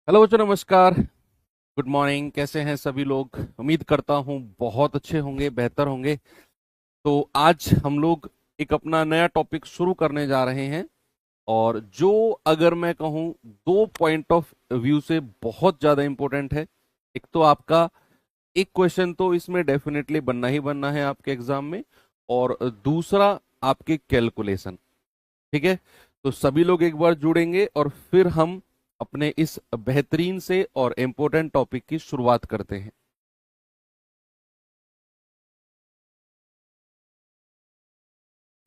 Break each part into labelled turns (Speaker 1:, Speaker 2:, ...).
Speaker 1: Hello बच्चों, नमस्कार। Good morning. कैसे हैं सभी लोग? उम्मीद करता हूं बहुत अच्छे होंगे, बेहतर होंगे। तो आज हम लोग एक अपना नया टॉपिक शुरू करने जा रहे हैं। और जो, अगर मैं कहूं, दो पॉइंट ऑफ व्यू से बहुत ज्यादा इंपॉर्टेंट है। एक तो आपका एक क्वेश्चन तो इसमें डेफिनेटली बनना ही बनना है आपके एग्जाम में। और दूसरा, आपके कैलकुलेशन। ठीक है। तो सभी लोग एक बार जुड़ेंगे और फिर हम अपने इस बेहतरीन से और इम्पोर्टेंट टॉपिक की शुरुआत करते हैं।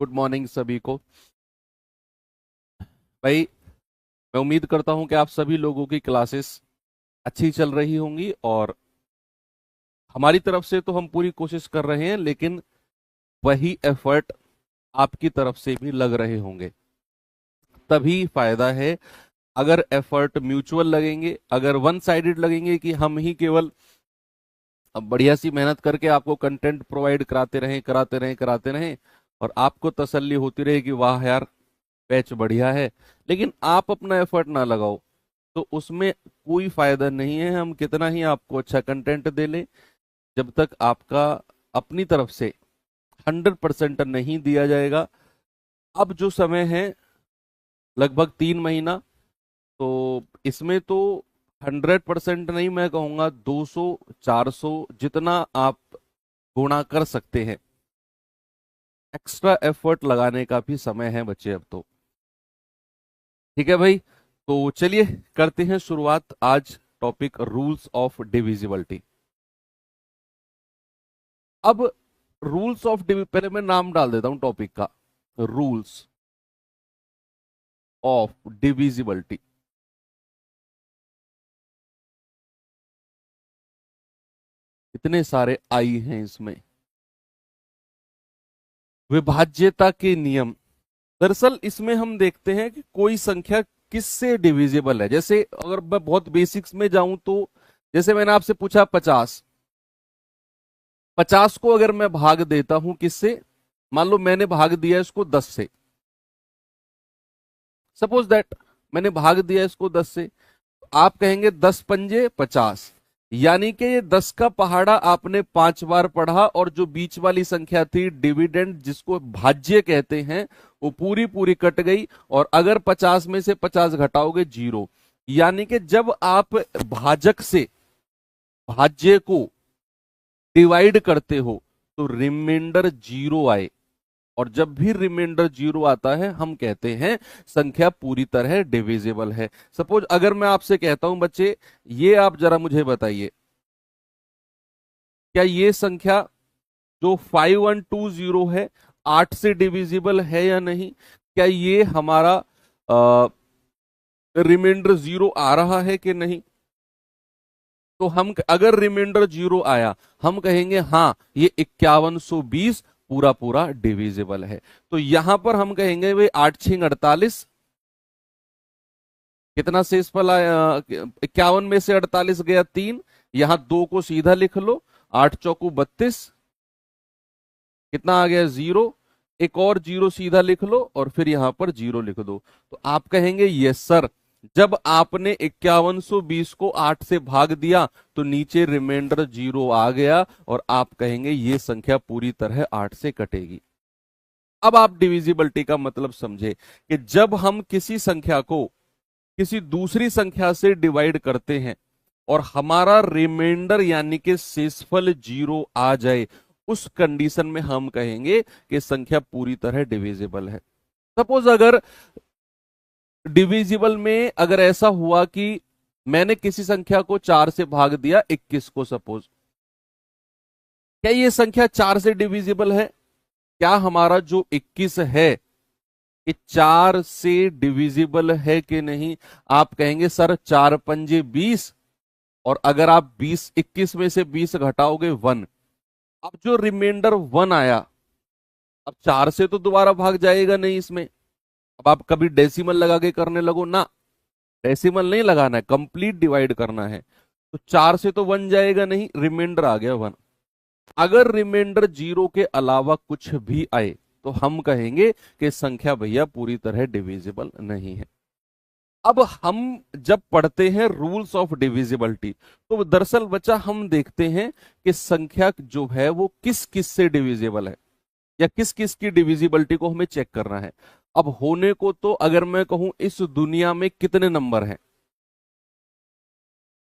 Speaker 1: गुड मॉर्निंग सभी को। भाई, मैं उम्मीद करता हूं कि आप सभी लोगों की क्लासेस अच्छी चल रही होंगी। और हमारी तरफ से तो हम पूरी कोशिश कर रहे हैं, लेकिन वही एफर्ट आपकी तरफ से भी लग रहे होंगे। तभी फायदा है। अगर एफर्ट म्यूचुअल लगेंगे, अगर वन साइडेड लगेंगे कि हम ही केवल अब बढ़िया सी मेहनत करके आपको कंटेंट प्रोवाइड कराते रहें कराते रहें कराते रहें, और आपको तसल्ली होती रहे कि वाह यार, बैच बढ़िया है, लेकिन आप अपना एफर्ट ना लगाओ, तो उसमें कोई फायदा नहीं है। हम कितना ही आपको अच्छा कंटेंट दे लें, जब तक आपका अपनी तरफ से 100% नहीं दिया जाएगा। अब जो समय है, लगभग 3 महीना, तो इसमें तो 100% नहीं, मैं कहूंगा 200 400 जितना आप गुणा कर सकते हैं। एक्स्ट्रा एफर्ट लगाने का भी समय है बच्चे अब तो। ठीक है भाई। तो चलिए करते हैं शुरुआत। आज टॉपिक रूल्स ऑफ डिविजिबिलिटी। अब रूल्स ऑफ पहले मैं नाम डाल देता हूं टॉपिक का। Rules of divisibility. इतने सारे आई हैं इसमें। विभाज्यता के नियम। दरअसल इसमें हम देखते हैं कि कोई संख्या किससे डिविजिबल है। जैसे अगर मैं बहुत बेसिक्स में जाऊं तो, जैसे मैंने आपसे पूछा 50। 50 को अगर मैं भाग देता हूं किससे, मान लो मैंने भाग दिया इसको 10 से। सपोज दैट मैंने भाग दिया इसको 10 से। आप कहेंगे 10 पंजे 50, यानी कि ये 10 का पहाड़ा आपने 5 बार पढ़ा, और जो बीच वाली संख्या थी डिविडेंड, जिसको भाज्य कहते हैं, वो पूरी पूरी कट गई। और अगर 50 में से 50 घटाओगे, 0। यानी कि जब आप भाजक से भाज्य को डिवाइड करते हो तो रिमाइंडर 0 आए। और जब भी रिमाइंडर 0 आता है, हम कहते हैं संख्या पूरी तरह डिविजिबल है। सपोज अगर मैं आपसे कहता हूं बच्चे, ये आप जरा मुझे बताइए, क्या ये संख्या जो 5120 है, 8 से डिविजिबल है या नहीं? क्या ये हमारा रिमाइंडर 0 आ रहा है कि नहीं? तो हम अगर रिमाइंडर 0 आया, हम कहेंगे हाँ, ये 5120 पूरा पूरा डिविजिबल है। तो यहां पर हम कहेंगे भाई 8 6 48, कितना शेषफल आया? 51 में से 48 गया 3। यहां 2 को सीधा लिख लो, 8 चौकू 32, कितना आ गया? 0। एक और 0 सीधा लिख लो और फिर यहां पर 0 लिख दो। तो आप कहेंगे यस सर, जब आपने 5120 को 8 से भाग दिया तो नीचे रिमाइंडर 0 आ गया, और आप कहेंगे ये संख्या पूरी तरह 8 से कटेगी। अब आप डिविजिबिलिटी का मतलब समझे कि जब हम किसी संख्या को किसी दूसरी संख्या से डिवाइड करते हैं और हमारा रिमाइंडर यानी कि शेषफल 0 आ जाए, उस कंडीशन में हम कहेंगे कि संख्या पूरी तरह डिविजिबल है। सपोज अगर डिविजिबल में अगर ऐसा हुआ कि मैंने किसी संख्या को 4 से भाग दिया, 21 को सपोज, क्या ये संख्या 4 से डिविजिबल है? क्या हमारा जो 21 है, ये 4 से डिविजिबल है कि नहीं? आप कहेंगे सर 4 पंजे 20, और अगर आप 21 में से 20 घटाओगे 1। अब जो रिमाइंडर 1 आया, अब 4 से तो दोबारा भाग जाएगा नहीं इसमें। अब आप कभी डेसिमल लगा के करने लगो ना, डेसिमल नहीं लगाना है, कंप्लीट डिवाइड करना है। तो 4 से तो 1 जाएगा नहीं, रिमाइंडर आ गया 1। अगर रिमाइंडर 0 के अलावा कुछ भी आए, तो हम कहेंगे कि संख्या भैया पूरी तरह डिविजिबल नहीं है। अब हम जब पढ़ते हैं रूल्स ऑफ डिविजिबिलिटी, तो दरअसल बच्चा हम देखते हैं कि संख्या जो है वो किस किस से डिविजिबल है, या किस किस की डिविजिबिलिटी को हमें चेक करना है। अब होने को तो अगर मैं कहूं इस दुनिया में कितने नंबर हैं,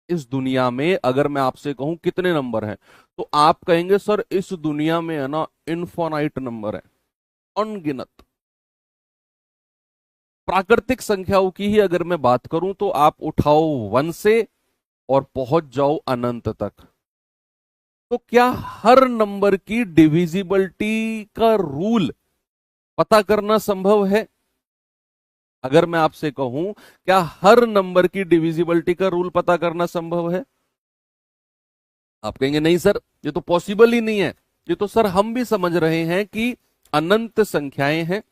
Speaker 1: इस दुनिया में अगर मैं आपसे कहूं कितने नंबर हैं, तो आप कहेंगे सर इस दुनिया में है ना इनफाइनाइट नंबर है, अनगिनत। प्राकृतिक संख्याओं की ही अगर मैं बात करूं तो आप उठाओ 1 से और पहुंच जाओ अनंत तक। तो क्या हर नंबर की डिविजिबिलिटी का रूल पता करना संभव है? अगर मैं आपसे कहूं क्या हर नंबर की डिविजिबिलिटी का रूल पता करना संभव है? आप कहेंगे नहीं सर, ये तो पॉसिबल ही नहीं है। ये तो सर हम भी समझ रहे हैं कि अनंत संख्याएं हैं,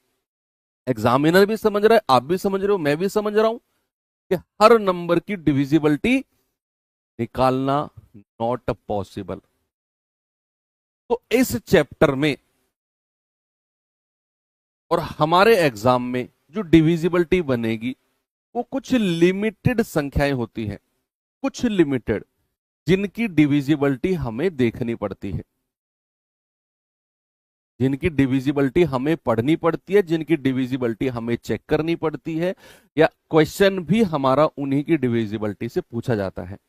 Speaker 1: एग्जामिनर भी समझ रहा है, आप भी समझ रहे हो, मैं भी समझ रहा हूं कि हर नंबर की डिविजिबिलिटी निकालना नॉट पॉसिबल। तो इस चैप्टर में और हमारे एग्जाम में जो डिविजिबिलिटी बनेगी वो कुछ लिमिटेड संख्याएं होती हैं, कुछ लिमिटेड, जिनकी डिविजिबिलिटी हमें देखनी पड़ती है, जिनकी डिविजिबिलिटी हमें पढ़नी पड़ती है, जिनकी डिविजिबिलिटी हमें चेक करनी पड़ती है, या क्वेश्चन भी हमारा उन्हीं की डिविजिबिलिटी से पूछा जाता है।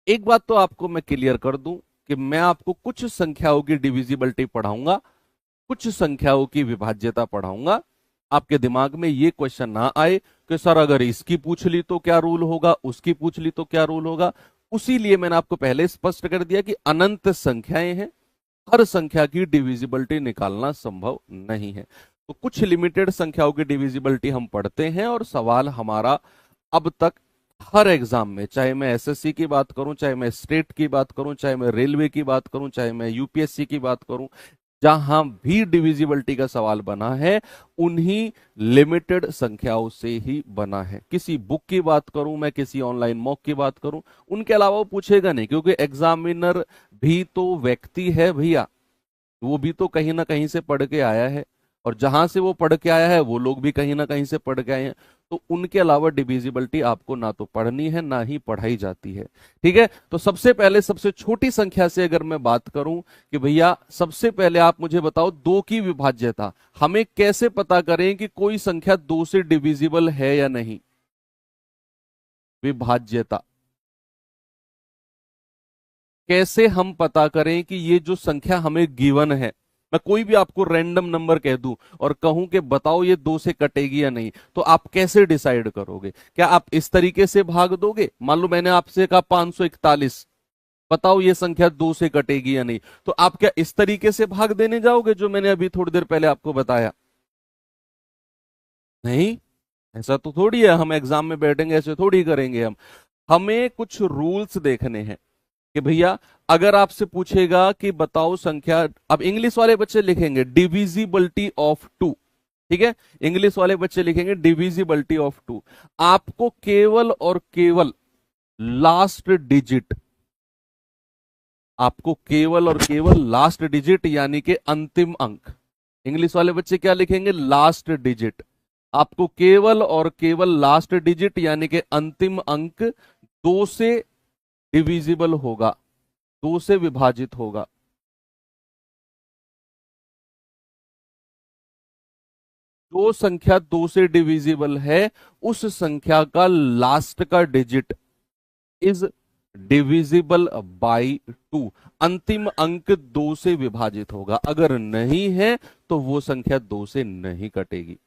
Speaker 1: एक बात तो आपको मैं क्लियर कर दूं कि मैं आपको कुछ संख्याओं की डिविजिबिलिटी पढ़ाऊंगा, कुछ संख्याओं की विभाज्यता पढ़ाऊंगा। आपके दिमाग में ये क्वेश्चन ना आए कि सर अगर इसकी पूछ ली तो क्या रूल होगा, उसकी पूछ ली तो क्या रूल होगा। उसी लिए मैंने आपको पहले स्पष्ट कर दिया कि अनंत संख्याएं हैं, हर संख्या की डिविजिबिलिटी निकालना संभव नहीं है। तो कुछ लिमिटेड संख्याओं की डिविजिबिलिटी हम पढ़ते हैं, और सवाल हमारा अब तक हर एग्जाम में, चाहे मैं एसएससी की बात करूं, चाहे मैं स्टेट की बात करूं, चाहे मैं रेलवे की बात करूं, चाहे मैं यूपीएससी की बात करूं, जहां भी डिविजिबिलिटी का सवाल बना है उन्हीं लिमिटेड संख्याओं से ही बना है। किसी बुक की बात करूं मैं, किसी ऑनलाइन मॉक की बात करूं, उनके अलावा वो पूछेगा नहीं, क्योंकि एग्जामिनर भी तो व्यक्ति है भैया, वो भी तो कहीं ना कहीं से पढ़ के आया है, और जहां से वो पढ़ के आया है वो लोग भी कहीं ना कहीं से पढ़ के आए हैं। तो उनके अलावा डिविजिबिलिटी आपको ना तो पढ़नी है ना ही पढ़ाई जाती है। ठीक है, तो सबसे पहले सबसे छोटी संख्या से अगर मैं बात करूं कि भैया सबसे पहले आप मुझे बताओ 2 की विभाज्यता, हमें कैसे पता करें कि कोई संख्या 2 से डिविजिबल है या नहीं? विभाज्यता कैसे हम पता करें कि ये जो संख्या हमें गिवन है, मैं कोई भी आपको रैंडम नंबर कह दूं और कहूं कि बताओ ये 2 से कटेगी या नहीं, तो आप कैसे डिसाइड करोगे? क्या आप इस तरीके से भाग दोगे? मान लो मैंने आपसे कहा 541, बताओ ये संख्या 2 से कटेगी या नहीं, तो आप क्या इस तरीके से भाग देने जाओगे जो मैंने अभी थोड़ी देर पहले आपको बताया? नहीं, ऐसा तो थोड़ी है, हम एग्जाम में बैठेंगे ऐसे थोड़ी करेंगे हम। हमें कुछ रूल्स देखने हैं कि भैया अगर आपसे पूछेगा कि बताओ संख्या, अब इंग्लिश वाले बच्चे लिखेंगे डिविजिबिलिटी ऑफ 2, ठीक है, इंग्लिश वाले बच्चे लिखेंगे डिविजिबिलिटी ऑफ 2। आपको केवल और केवल लास्ट डिजिट, आपको केवल और केवल लास्ट डिजिट यानी कि अंतिम अंक, इंग्लिश वाले बच्चे क्या लिखेंगे? Last digit. आपको केवल और केवल लास्ट डिजिट यानी कि अंतिम अंक 2 से डिविजिबल होगा, 2 से विभाजित होगा। जो संख्या 2 से डिविजिबल है उस संख्या का लास्ट का डिजिट इज डिविजिबल बाय 2, अंतिम अंक 2 से विभाजित होगा। अगर नहीं है तो वो संख्या 2 से नहीं कटेगी,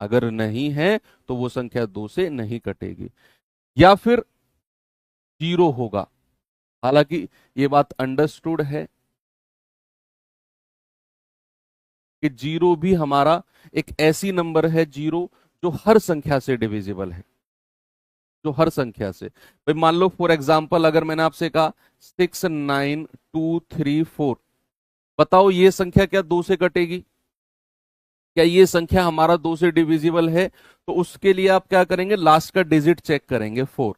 Speaker 1: अगर नहीं है तो वो संख्या 2 से नहीं कटेगी, या फिर 0 होगा। हालांकि ये बात अंडरस्टूड है कि 0 भी हमारा एक ऐसी नंबर है, 0 जो हर संख्या से डिविजिबल है, जो हर संख्या से। भाई मान लो फॉर एग्जाम्पल अगर मैंने आपसे कहा 69234, बताओ ये संख्या क्या 2 से कटेगी? क्या ये संख्या हमारा 2 से डिविजिबल है? तो उसके लिए आप क्या करेंगे? लास्ट का डिजिट चेक करेंगे 4।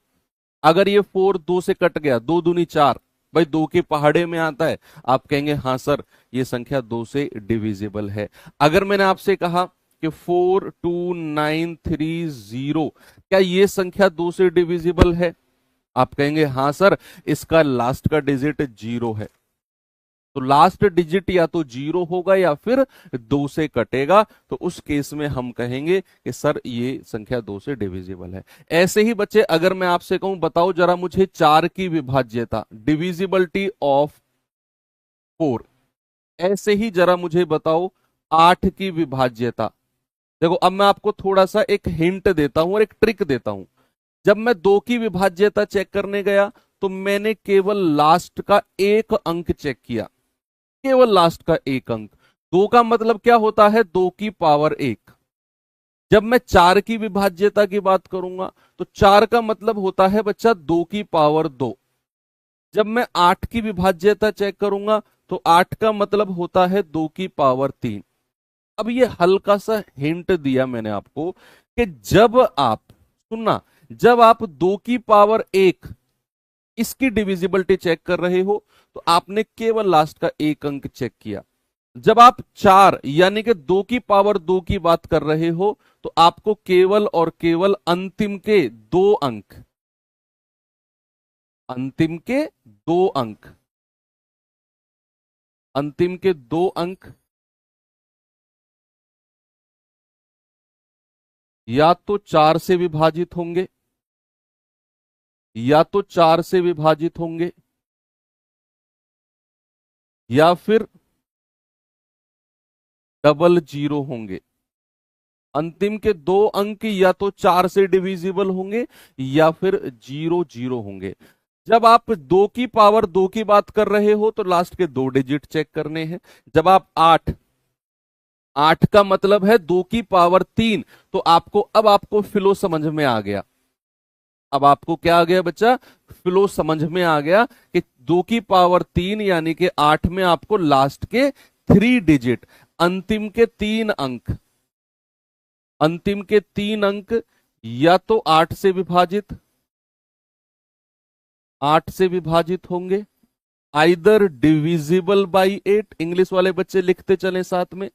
Speaker 1: अगर ये 4 2 से कट गया, 2 दूनी 4, भाई 2 के पहाड़े में आता है, आप कहेंगे हाँ सर ये संख्या 2 से डिविजिबल है। अगर मैंने आपसे कहा कि 42930, क्या ये संख्या 2 से डिविजिबल है? आप कहेंगे हाँ सर, इसका लास्ट का डिजिट 0 है, तो लास्ट डिजिट या तो 0 होगा या फिर 2 से कटेगा, तो उस केस में हम कहेंगे कि सर ये संख्या 2 से डिविजिबल है। ऐसे ही बच्चे अगर मैं आपसे कहूं बताओ जरा मुझे 4 की विभाज्यता, डिविजिबिलिटी ऑफ 4, ऐसे ही जरा मुझे बताओ 8 की विभाज्यता। देखो अब मैं आपको थोड़ा सा एक हिंट देता हूं और एक ट्रिक देता हूं। जब मैं 2 की विभाज्यता चेक करने गया तो मैंने केवल लास्ट का एक अंक चेक किया, केवल लास्ट का एक अंक। 2 का मतलब क्या होता है? 2 की पावर 1। जब मैं 4 की विभाज्यता की बात करूंगा तो 4 का मतलब होता है बच्चा 2 की पावर 2। जब मैं 8 की विभाज्यता चेक करूंगा तो 8 का मतलब होता है 2 की पावर 3। अब ये हल्का सा हिंट दिया मैंने आपको कि जब आप, सुनना, जब आप 2 की पावर 1 इसकी डिविजिबिलिटी चेक कर रहे हो तो आपने केवल लास्ट का एक अंक चेक किया। जब आप 4 यानी कि 2 की पावर 2 की बात कर रहे हो तो आपको केवल और केवल अंतिम के 2 अंक, अंतिम के 2 अंक, अंतिम के 2 अंक या तो 4 से विभाजित होंगे, या तो 4 से विभाजित होंगे, या फिर डबल जीरो होंगे। अंतिम के 2 अंक या तो 4 से डिविजिबल होंगे या फिर 0 0 होंगे। जब आप 2 की पावर 2 की बात कर रहे हो तो लास्ट के 2 डिजिट चेक करने हैं। जब आप 8, 8 का मतलब है 2 की पावर 3, तो आपको, अब आपको फ्लो समझ में आ गया। अब आपको क्या आ गया बच्चा? फ्लो समझ में आ गया कि 2 की पावर 3 यानी कि 8 में आपको लास्ट के 3 डिजिट, अंतिम के 3 अंक, अंतिम के 3 अंक या तो 8 से विभाजित, 8 से विभाजित होंगे, आइदर डिविजिबल बाई 8, इंग्लिश वाले बच्चे लिखते चले साथ में,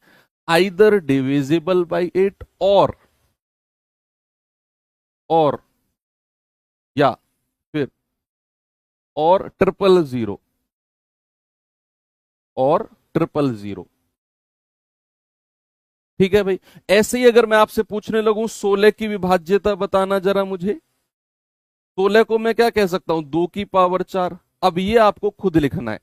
Speaker 1: आइदर डिविजिबल बाई 8 और या फिर और ट्रिपल जीरो, और ट्रिपल जीरो। ठीक है भाई। ऐसे ही अगर मैं आपसे पूछने लगूं 16 की विभाज्यता बताना जरा मुझे, 16 को मैं क्या कह सकता हूं? 2 की पावर 4। अब ये आपको खुद लिखना है,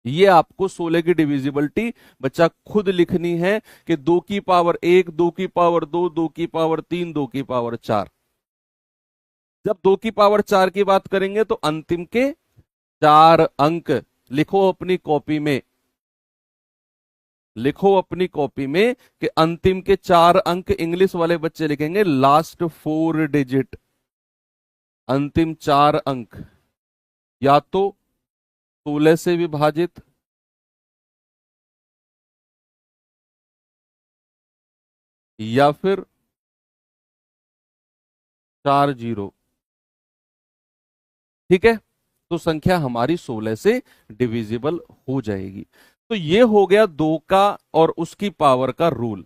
Speaker 1: ये आपको 16 की डिविजिबिलिटी बच्चा खुद लिखनी है कि 2 की पावर 1, 2 की पावर 2, 2 की पावर 3, 2 की पावर 4। जब 2 की पावर 4 की बात करेंगे तो अंतिम के 4 अंक लिखो अपनी कॉपी में, लिखो अपनी कॉपी में कि अंतिम के 4 अंक इंग्लिश वाले बच्चे लिखेंगे लास्ट 4 डिजिट, अंतिम 4 अंक या तो 16 से विभाजित, या फिर 4 जीरो। ठीक है, तो संख्या हमारी 16 से डिविजिबल हो जाएगी। तो ये हो गया 2 का और उसकी पावर का रूल।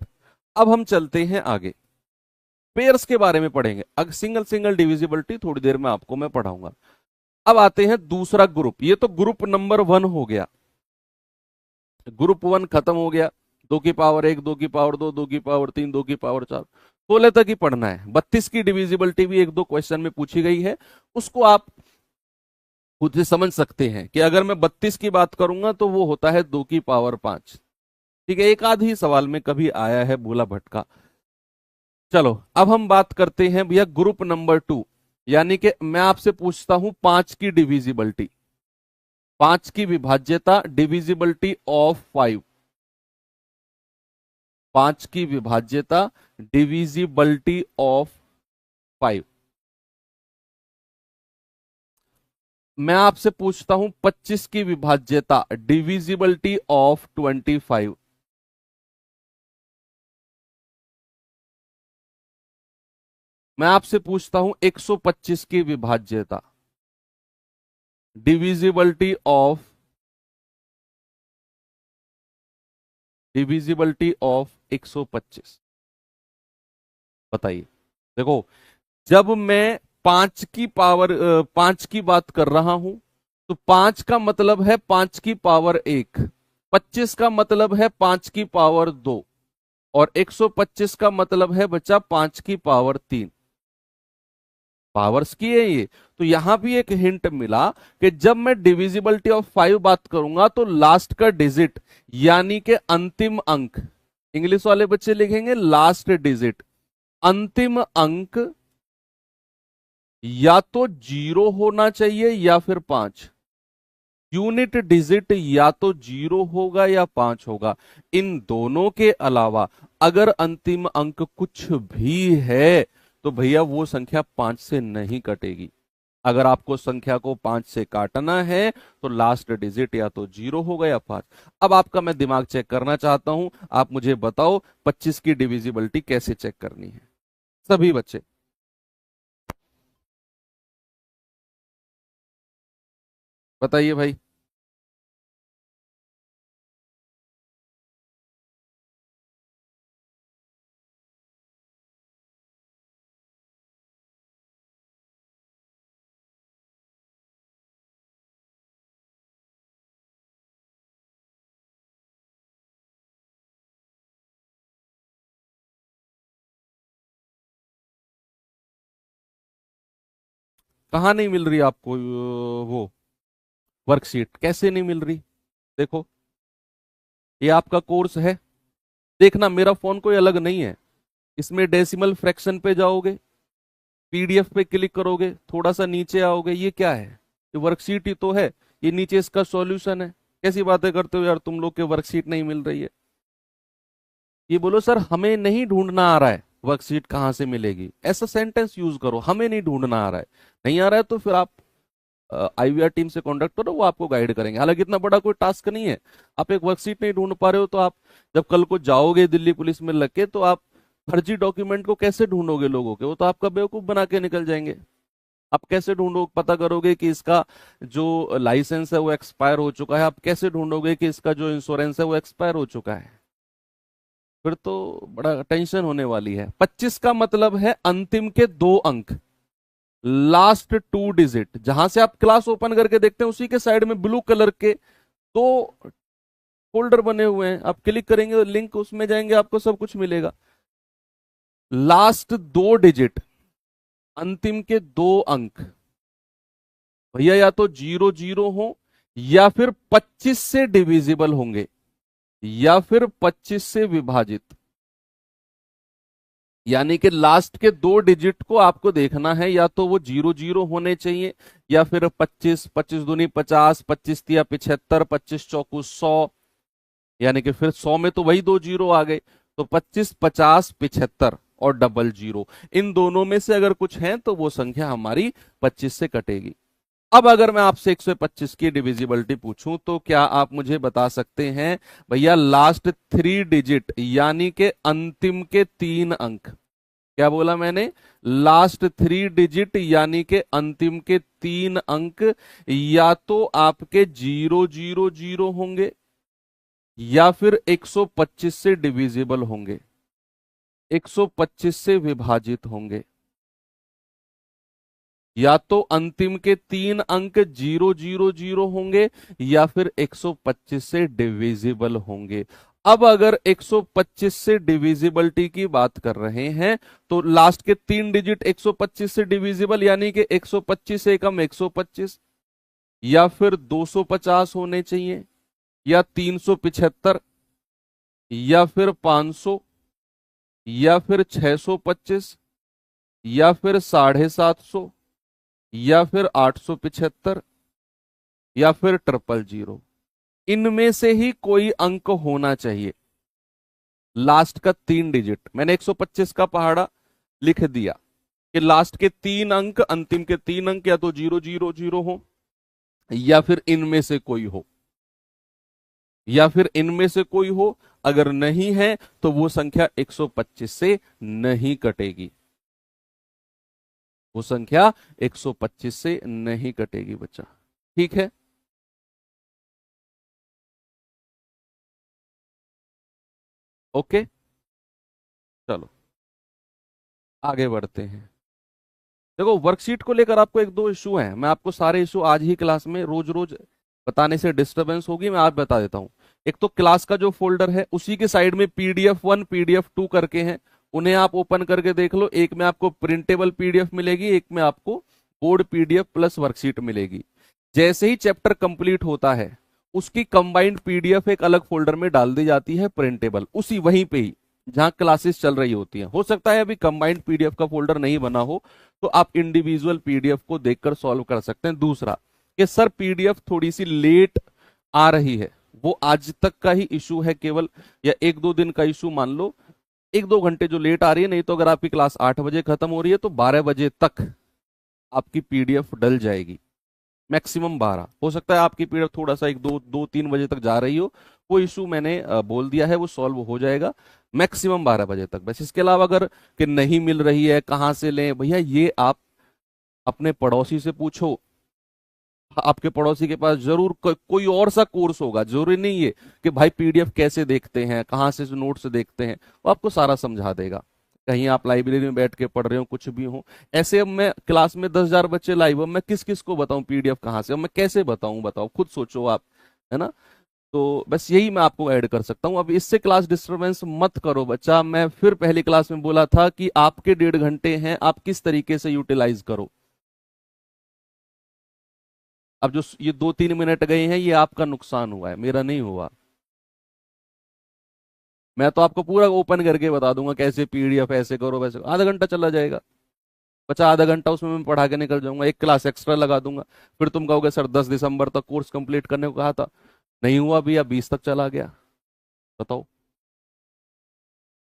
Speaker 1: अब हम चलते हैं आगे, पेयर्स के बारे में पढ़ेंगे। अगर सिंगल सिंगल डिविजिबिलिटी थोड़ी देर में आपको मैं पढ़ाऊंगा। अब आते हैं दूसरा ग्रुप, ये तो ग्रुप नंबर 1 हो गया। ग्रुप 1 खत्म हो गया। 2 की पावर 1, 2 की पावर 2, 2 की पावर 3, 2 की पावर 4, 16 तक ही पढ़ना है। 32 की डिविजिबिलिटी भी एक दो क्वेश्चन में पूछी गई है, उसको आप खुद से समझ सकते हैं कि अगर मैं 32 की बात करूंगा तो वो होता है 2 की पावर 5। ठीक है, एक आध ही सवाल में कभी आया है भूला भटका। चलो अब हम बात करते हैं भैया ग्रुप नंबर 2, यानी कि मैं आपसे पूछता हूं 5 की डिविजिबिलिटी, 5 की विभाज्यता, डिविजिबिलिटी ऑफ 5, 5 की विभाज्यता, डिविजिबिलिटी ऑफ 5। मैं आपसे पूछता हूं 25 की विभाज्यता, डिविजिबिलिटी ऑफ 25। मैं आपसे पूछता हूं 125 की विभाज्यता, डिविजिबिलिटी ऑफ डिविजिबिलिटी ऑफ 125। बताइए। देखो, जब मैं 5 की बात कर रहा हूं तो 5 का मतलब है 5 की पावर 1, 25 का मतलब है 5 की पावर 2, और 125 का मतलब है बच्चा 5 की पावर 3। पावर्स की है ये। तो यहां भी एक हिंट मिला कि जब मैं डिविजिबिलिटी ऑफ 5 बात करूंगा तो लास्ट का डिजिट यानी कि अंतिम अंक, इंग्लिश वाले बच्चे लिखेंगे लास्ट डिजिट, अंतिम अंक या तो 0 होना चाहिए या फिर 5। यूनिट डिजिट या तो 0 होगा या 5 होगा। इन दोनों के अलावा अगर अंतिम अंक कुछ भी है तो भैया वो संख्या 5 से नहीं कटेगी। अगर आपको संख्या को 5 से काटना है तो लास्ट डिजिट या तो 0 होगा या 5। अब आपका मैं दिमाग चेक करना चाहता हूं, आप मुझे बताओ 25 की डिविजिबिलिटी कैसे चेक करनी है, सभी बच्चे। बताइए भाई। कहाँ नहीं मिल रही आपको वो वर्कशीट, कैसे नहीं मिल रही? देखो, ये आपका कोर्स है, देखना मेरा फोन कोई अलग नहीं है। इसमें डेसिमल फ्रैक्शन पे जाओगे, पीडीएफ पे क्लिक करोगे, थोड़ा सा नीचे आओगे, ये क्या है? ये वर्कशीट ही तो है। ये नीचे इसका सॉल्यूशन है। कैसी बातें करते हो यार तुम लोग, के वर्कशीट नहीं मिल रही है? ये बोलो सर हमें नहीं ढूंढना आ रहा है वर्कशीट कहाँ से मिलेगी, ऐसा सेंटेंस यूज करो, हमें नहीं ढूंढना आ रहा है। नहीं आ रहा है तो फिर आप आईवीआर टीम से कांटेक्ट करो, वो आपको गाइड करेंगे। हालांकि इतना बड़ा कोई टास्क नहीं है। आप एक वर्कशीट नहीं ढूंढ पा रहे हो तो आप जब कल को जाओगे दिल्ली पुलिस में लग के तो आप फर्जी डॉक्यूमेंट को कैसे ढूंढोगे लोगों के? वो तो आपका बेवकूफ बना के निकल जाएंगे। आप कैसे ढूंढो, पता करोगे कि इसका जो लाइसेंस है वो एक्सपायर हो चुका है? आप कैसे ढूंढोगे कि इसका जो इंश्योरेंस है वो एक्सपायर हो चुका है? फिर तो बड़ा टेंशन होने वाली है। 25 का मतलब है अंतिम के 2 अंक, लास्ट 2 डिजिट। जहां से आप क्लास ओपन करके देखते हैं उसी के साइड में ब्लू कलर के 2 फोल्डर बने हुए हैं, आप क्लिक करेंगे लिंक उसमें जाएंगे, आपको सब कुछ मिलेगा। लास्ट 2 डिजिट, अंतिम के 2 अंक भैया या तो 0 0 हो या फिर 25 से डिविजिबल होंगे या फिर 25 से विभाजित। यानी कि लास्ट के 2 डिजिट को आपको देखना है, या तो वो 0 0 होने चाहिए या फिर 25, 25 दूनी 50, 25 तिया 75, 25 चौकू 100। यानी कि फिर 100 में तो वही 2 जीरो आ गए। तो 25, 50, 75 और डबल जीरो, इन दोनों में से अगर कुछ है तो वो संख्या हमारी 25 से कटेगी। अब अगर मैं आपसे 125 की डिविजिबिलिटी पूछूं तो क्या आप मुझे बता सकते हैं भैया लास्ट 3 डिजिट यानी कि अंतिम के 3 अंक? क्या बोला मैंने? लास्ट 3 डिजिट यानी कि अंतिम के 3 अंक या तो आपके 0 0 0 होंगे या फिर 125 से डिविजिबल होंगे, 125 से विभाजित होंगे। या तो अंतिम के 3 अंक 0 0 0 होंगे या फिर 125 से डिविजिबल होंगे। अब अगर 125 से डिविजिबिलिटी की बात कर रहे हैं तो लास्ट के 3 डिजिट 125 से डिविजिबल यानी कि 125 एकम 125, या फिर 250 होने चाहिए, या 375, या फिर 500, या फिर 625, या फिर 750, या फिर 875, या फिर 000। इनमें से ही कोई अंक होना चाहिए। लास्ट का 3 डिजिट, मैंने 125 का पहाड़ा लिख दिया कि लास्ट के 3 अंक, अंतिम के 3 अंक या तो 0 0 0 हो या फिर इनमें से कोई हो, या फिर इनमें से कोई हो। अगर नहीं है तो वो संख्या 125 से नहीं कटेगी, वो संख्या 125 से नहीं कटेगी बच्चा। ठीक है। ओके, चलो आगे बढ़ते हैं। देखो वर्कशीट को लेकर आपको एक दो इशू हैं, मैं आपको सारे इशू आज ही क्लास में रोज रोज बताने से डिस्टरबेंस होगी, मैं आज बता देता हूँ। एक तो क्लास का जो फोल्डर है उसी के साइड में PDF1 PDF2 करके हैं, उन्हें आप ओपन करके देख लो। एक में आपको प्रिंटेबल PDF मिलेगी, एक में आपको बोर्ड PDF प्लस वर्कशीट मिलेगी। जैसे ही चैप्टर कंप्लीट होता है उसकी कंबाइंड PDF एक अलग फोल्डर में डाल दी जाती है, प्रिंटेबल, उसी वहीं पे ही जहां क्लासेस चल रही होती हैं। हो सकता है अभी कंबाइंड PDF का फोल्डर नहीं बना हो तो आप इंडिविजुअल PDF को देखकर सॉल्व कर सकते हैं। दूसरा कि सर PDF थोड़ी सी लेट आ रही है, वो आज तक का ही इशू है केवल, या एक दो दिन का इशू मान लो, एक दो घंटे जो लेट आ रही है। नहीं तो अगर आपकी क्लास 8 बजे खत्म हो रही है तो 12 बजे तक आपकी PDF डल जाएगी, मैक्सिमम 12। हो सकता है आपकी PDF थोड़ा सा एक दो दो 3 बजे तक जा रही हो, वो इशू मैंने बोल दिया है, वो सॉल्व हो जाएगा मैक्सिमम 12 बजे तक। बस इसके अलावा अगर कि नहीं मिल रही है, कहाँ से लें भैया, ये आप अपने पड़ोसी से पूछो। आपके पड़ोसी के पास जरूर कोई और सा कोर्स होगा, जरूरी नहीं है कि भाई PDF कैसे देखते हैं, कहाँ से नोट्स देखते हैं, वो आपको सारा समझा देगा। कहीं आप लाइब्रेरी में बैठ के पढ़ रहे हो, कुछ भी हो, ऐसे अब मैं क्लास में 10,000 बच्चे लाइव, अब मैं किस किस को बताऊं PDF कहाँ से, अब मैं कैसे बताऊं, बताओ खुद सोचो आप, है ना। तो बस यही मैं आपको ऐड कर सकता हूं। अब इससे क्लास डिस्टरबेंस मत करो बच्चा, मैं फिर पहली क्लास में बोला था कि आपके 1.5 घंटे हैं, आप किस तरीके से यूटिलाइज करो। अब जो ये 2-3 मिनट गए हैं ये आपका नुकसान हुआ है, मेरा नहीं हुआ। मैं तो आपको पूरा ओपन करके बता दूंगा कैसे PDF ऐसे करो वैसे करो, आधा घंटा चला जाएगा। बचा आधा घंटा उसमें मैं पढ़ा के निकल जाऊंगा, एक क्लास एक्स्ट्रा लगा दूंगा। फिर तुम कहोगे सर 10 दिसंबर तक कोर्स कंप्लीट करने को कहा था, नहीं हुआ भैया, 20 तक चला गया, बताओ।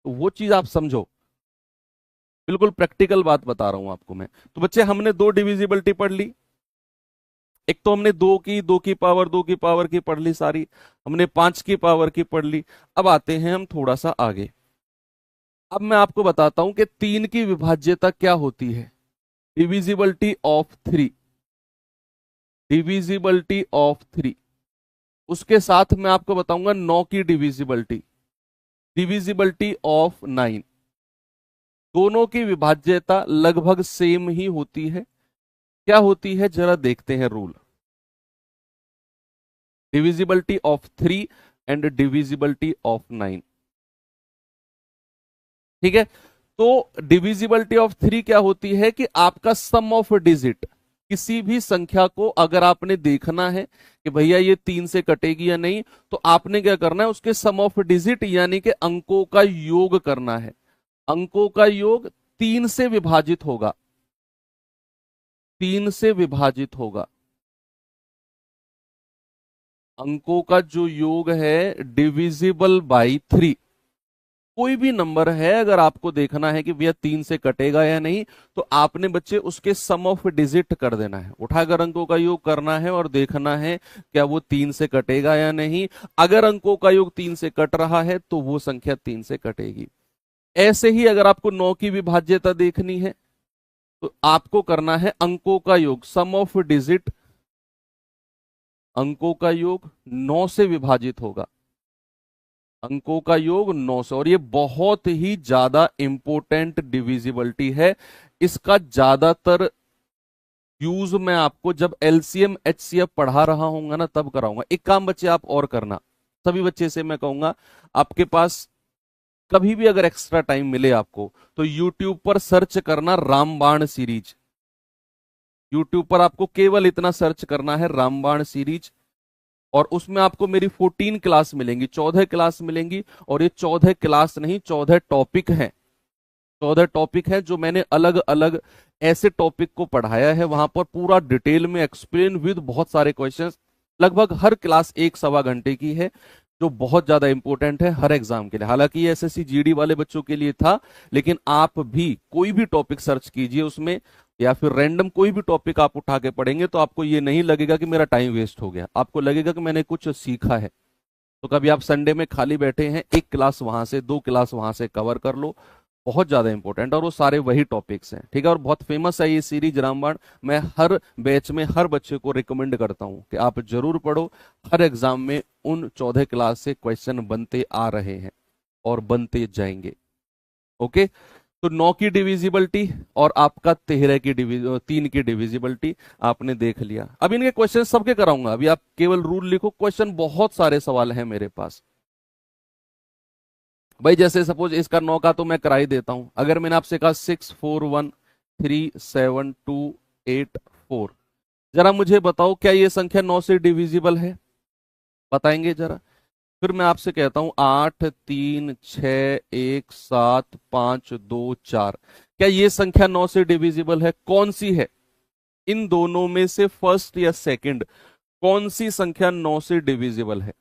Speaker 1: तो वो चीज आप समझो, बिल्कुल प्रैक्टिकल बात बता रहा हूं आपको मैं। तो बच्चे हमने दो डिविजिबिलिटी पढ़ ली, एक तो हमने दो की पावर, दो की पावर की पढ़ ली सारी, हमने 5 की पावर की पढ़ ली। अब आते हैं हम थोड़ा सा आगे। अब मैं आपको बताता हूं कि 3 की विभाज्यता क्या होती है, डिविजिबिलिटी ऑफ 3, डिविजिबिलिटी ऑफ 3। उसके साथ मैं आपको बताऊंगा 9 की डिविजिबिलिटी, डिविजिबिलिटी ऑफ 9। दोनों की विभाज्यता लगभग सेम ही होती है। क्या होती है जरा देखते हैं rule, divisibility of 3 and divisibility of 9। ठीक है, तो डिविजिबिलिटी ऑफ 3 क्या होती है कि आपका सम ऑफ डिजिट, किसी भी संख्या को अगर आपने देखना है कि भैया ये 3 से कटेगी या नहीं, तो आपने क्या करना है, उसके सम ऑफ डिजिट यानी कि अंकों का योग करना है। अंकों का योग 3 से विभाजित होगा, 3 से विभाजित होगा। अंकों का जो योग है डिविजिबल बाई 3। कोई भी नंबर है अगर आपको देखना है कि भैया 3 से कटेगा या नहीं, तो आपने बच्चे उसके सम ऑफ डिजिट कर देना है, उठाकर अंकों का योग करना है और देखना है क्या वो 3 से कटेगा या नहीं। अगर अंकों का योग 3 से कट रहा है तो वो संख्या 3 से कटेगी। ऐसे ही अगर आपको 9 की विभाज्यता देखनी है तो आपको करना है अंकों का योग, सम ऑफ डिजिट, अंकों का योग 9 से विभाजित होगा, अंकों का योग 9 से। और ये बहुत ही ज्यादा इंपॉर्टेंट डिविजिबिलिटी है, इसका ज्यादातर यूज मैं आपको जब LCM HCF पढ़ा रहा हूंगा ना तब कराऊंगा। एक काम बच्चे आप और करना, सभी बच्चे से मैं कहूंगा, आपके पास कभी भी अगर एक्स्ट्रा टाइम मिले आपको तो YouTube पर सर्च करना रामबाण सीरीज। YouTube पर आपको केवल इतना सर्च करना है रामबाण सीरीज, और उसमें आपको मेरी 14 क्लास मिलेंगी, 14 क्लास मिलेंगी। और ये 14 क्लास नहीं, 14 टॉपिक हैं, 14 टॉपिक हैं जो मैंने अलग अलग ऐसे टॉपिक को पढ़ाया है, वहां पर पूरा डिटेल में एक्सप्लेन विद बहुत सारे क्वेश्चंस। लगभग हर क्लास 1-1.25 घंटे की है, जो बहुत ज्यादा इंपॉर्टेंट है हर एग्जाम के लिए। हालांकि ये SSC GD वाले बच्चों के लिए था, लेकिन आप भी कोई भी टॉपिक सर्च कीजिए उसमें, या फिर रैंडम कोई भी टॉपिक आप उठा के पढ़ेंगे तो आपको ये नहीं लगेगा कि मेरा टाइम वेस्ट हो गया, आपको लगेगा कि मैंने कुछ सीखा है। तो कभी आप संडे में खाली बैठे हैं, एक क्लास वहां से, 2 क्लास वहां से कवर कर लो, बहुत ज्यादा इंपॉर्टेंट, और वो सारे वही टॉपिक्स हैं। ठीक है, और बहुत फेमस है ये सीरीज रामबाण। मैं हर बैच में हर बच्चे को रिकमेंड करता हूं कि आप जरूर पढ़ो, हर एग्जाम में उन 14 क्लास से क्वेश्चन बनते आ रहे हैं। और बनते जाएंगे। ओके, तो 9 की डिविजिबिलिटी और आपका 13 की 3 की डिविजिबिलिटी आपने देख लिया। अब इनके क्वेश्चन सबके कराऊंगा, अभी आप केवल रूल लिखो, क्वेश्चन बहुत सारे सवाल हैं मेरे पास। भाई जैसे सपोज इसका 9 का तो मैं करा ही देता हूं। अगर मैंने आपसे कहा 6413728 4, जरा मुझे बताओ क्या ये संख्या 9 से डिविजिबल है? बताएंगे जरा। फिर मैं आपसे कहता हूं 8 3 6 1 7 5 2 4, क्या ये संख्या 9 से डिविजिबल है? कौन सी है इन दोनों में से, फर्स्ट या सेकंड, कौन सी संख्या 9 से डिविजिबल है?